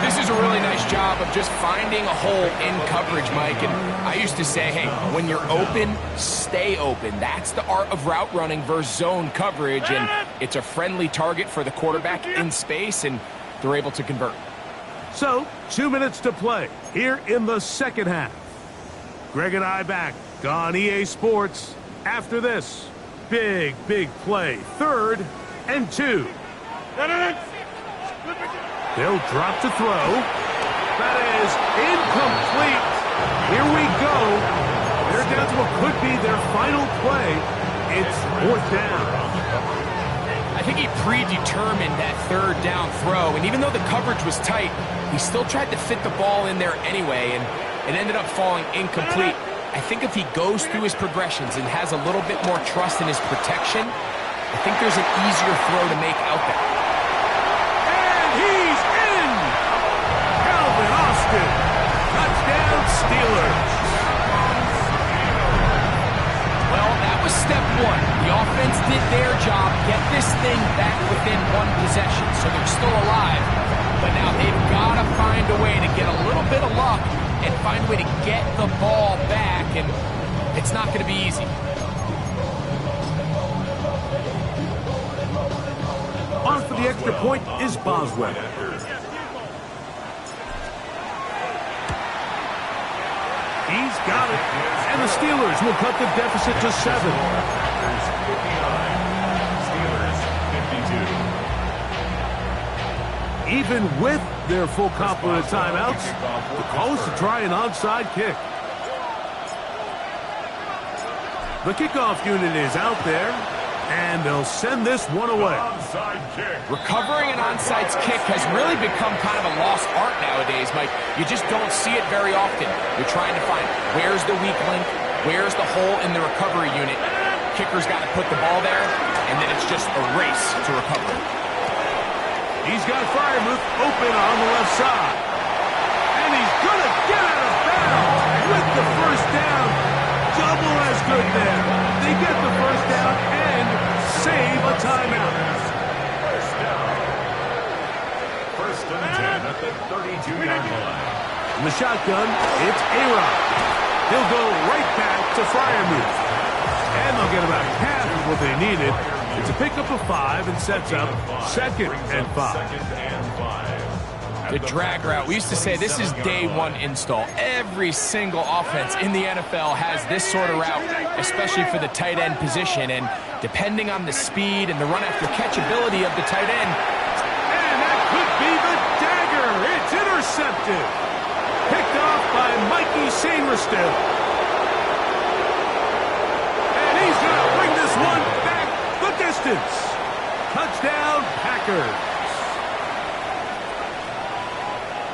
This is a really nice job of just finding a hole in coverage, Mike. And I used to say, hey, when you're open, stay open. That's the art of route running versus zone coverage. And it's a friendly target for the quarterback in space, and they're able to convert. So, 2 minutes to play here in the 2nd half. Greg and I back on EA Sports after this. Big play. 3rd and 2. They'll drop to throw. That is incomplete. Here we go. They're down to what could be their final play. It's 4th down. I think he predetermined that 3rd down throw, and even though the coverage was tight, he still tried to fit the ball in there anyway, and it ended up falling incomplete. I think if he goes through his progressions and has a little bit more trust in his protection, I think there's an easier throw to make out there. And he's in! Calvin Austin, touchdown Steelers. Well, that was step 1. The offense did their job, get this thing back within 1 possession, so they're still alive. But now they've got to find a way to get a little bit of luck and find a way to get the ball back, and it's not going to be easy. On for the extra point is Boswell. He's got it, and the Steelers will cut the deficit to 7. Packers 59, Steelers 52. Even with their full complement of timeouts, the call is to try an onside kick. The kickoff unit is out there, And they'll send this one away. Onside kick. Recovering an onside kick has really become kind of a lost art nowadays, Mike. You just don't see it very often. You're trying to find where's the weak link, where's the hole in the recovery unit. Kicker's got to put the ball there, and then it's just a race to recover. He's got Freiermuth open on the left side. And he's going to get out of bounds with the first down. Double as good there. They get the first down and save a timeout. First down. First and 10 at the 32-yard line. In the shotgun, it's yr1. He'll go right back to Freiermuth. And they'll get about half of what they needed. It's a pickup of 5 and sets up 2nd and 5. The drag route. We used to say this is day one install. Every single offense in the NFL has this sort of route, especially for the tight end position. And depending on the speed and the run after catch ability of the tight end. And that could be the dagger. It's intercepted. Picked off by Mikey Sainristil. And he's going to bring this one back the distance. Touchdown, Packers.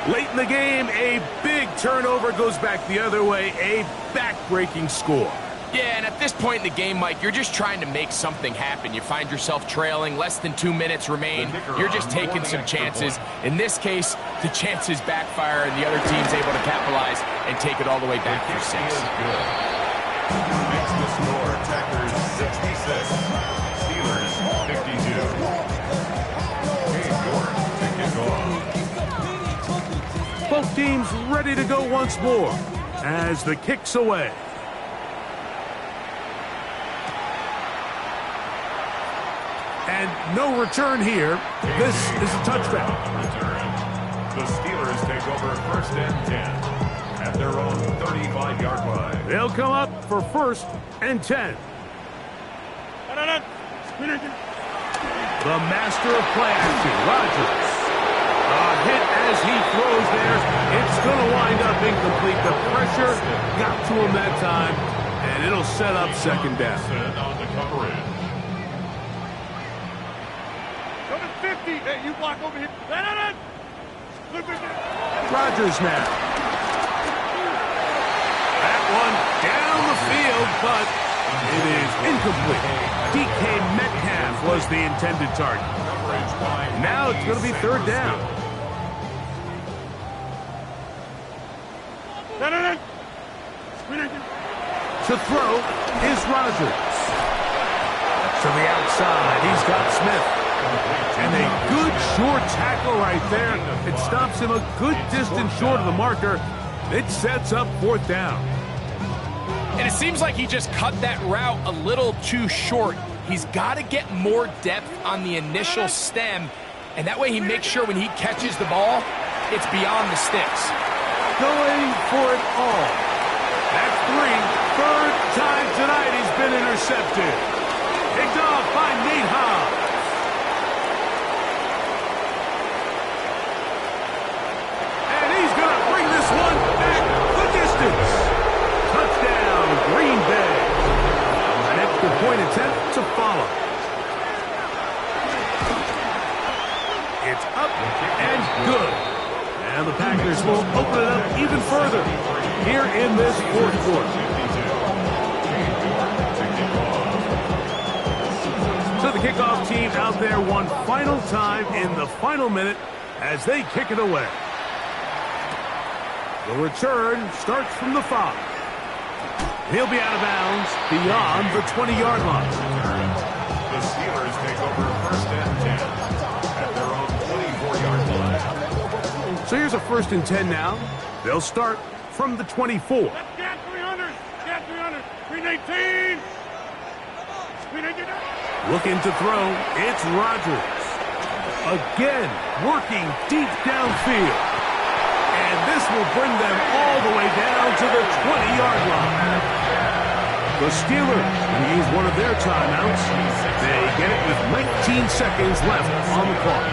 Late in the game, a big turnover goes back the other way, a back-breaking score. Yeah, and at this point in the game, Mike, you're just trying to make something happen. You find yourself trailing, less than 2 minutes remain. You're just taking some chances. In this case, the chances backfire, and the other team's able to capitalize and take it all the way back for 6. Makes the score Packers 66, Steelers 52. Hey, York to kick off. Both teams ready to go once more as the kick's away. And no return here. This is a touchdown. Return. The Steelers take over first and 10 at their own 35-yard line. They'll come up for 1st and 10. The master of play action, Rodgers. A hit as he throws there. It's going to wind up incomplete. The pressure got to him that time, and it'll set up 2nd down. On the coverage. Go to 50. Hey, you block over here. Rodgers now. That one down the field, but it is incomplete. DK Metcalf was the intended target. Now it's going to be 3rd down. To throw is Rodgers. To the outside, he's got Smith. And a good short tackle right there. It stops him a good distance short of the marker. It sets up 4th down. And it seems like he just cut that route a little too short. He's got to get more depth on the initial stem, and that way he makes sure when he catches the ball, it's beyond the sticks. Going for it all. That's 3. 3rd time tonight he's been intercepted. Picked off by Nate Hobbs. And he's going to bring this one back the distance. Touchdown, Green Bay. An extra point attempt to follow. It's up and good. And the Packers will open it up even further here in this 4th quarter. So the kickoff team out there one final time in the final minute as they kick it away. The return starts from the 5. He'll be out of bounds beyond the 20-yard line. The Steelers take over first and 10 at their own 24-yard line. So here's a 1st and 10 now. They'll start from the 24. Let's get 300. Get 300. 318. 318. Looking to throw, it's Rodgers. Again, working deep downfield. And this will bring them all the way down to the 20-yard line. The Steelers will use one of their timeouts. They get it with 19 seconds left on the clock.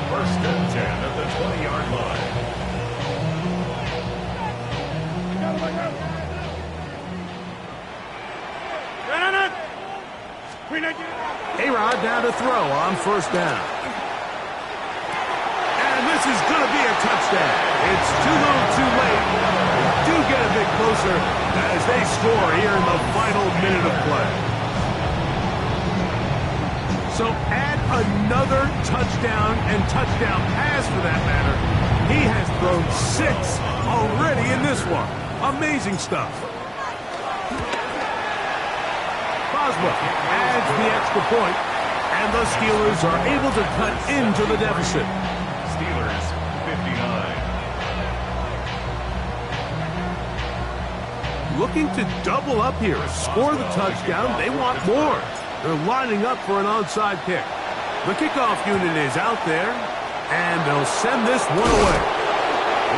First and 10 at the 20-yard line. A-Rod now to throw on first down. And this is going to be a touchdown. It's too little too late. They do get a bit closer as they score here in the final minute of play. So add another touchdown and touchdown pass for that matter. He has thrown 6 already in this one. Amazing stuff. Boswell adds the extra point, and the Steelers are able to cut into the deficit. Steelers 59. Looking to double up here, score the touchdown. They want more. They're lining up for an onside kick. The kickoff unit is out there, and they'll send this one away.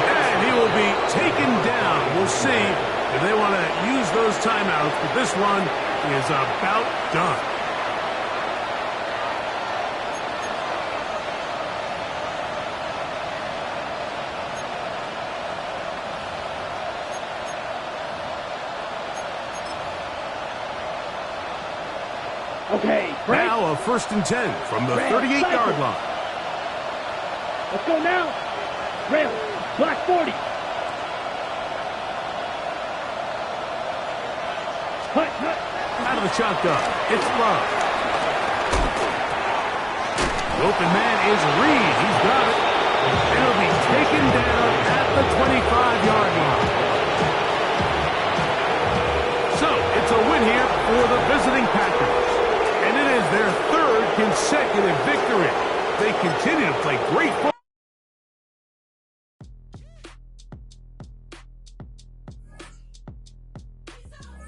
And he will be taken down. We'll see if they want to use those timeouts, but this one is about done. Okay, Frank. Now a 1st and 10 from the 38-yard line. Let's go now. Rail, black 40. Hut, hut. Out of the shotgun, it's Love. The open man is Reed. He's got it. And he'll be taken down at the 25-yard line. So it's a win here for the visiting Packers. And it is their 3rd consecutive victory. They continue to play great football.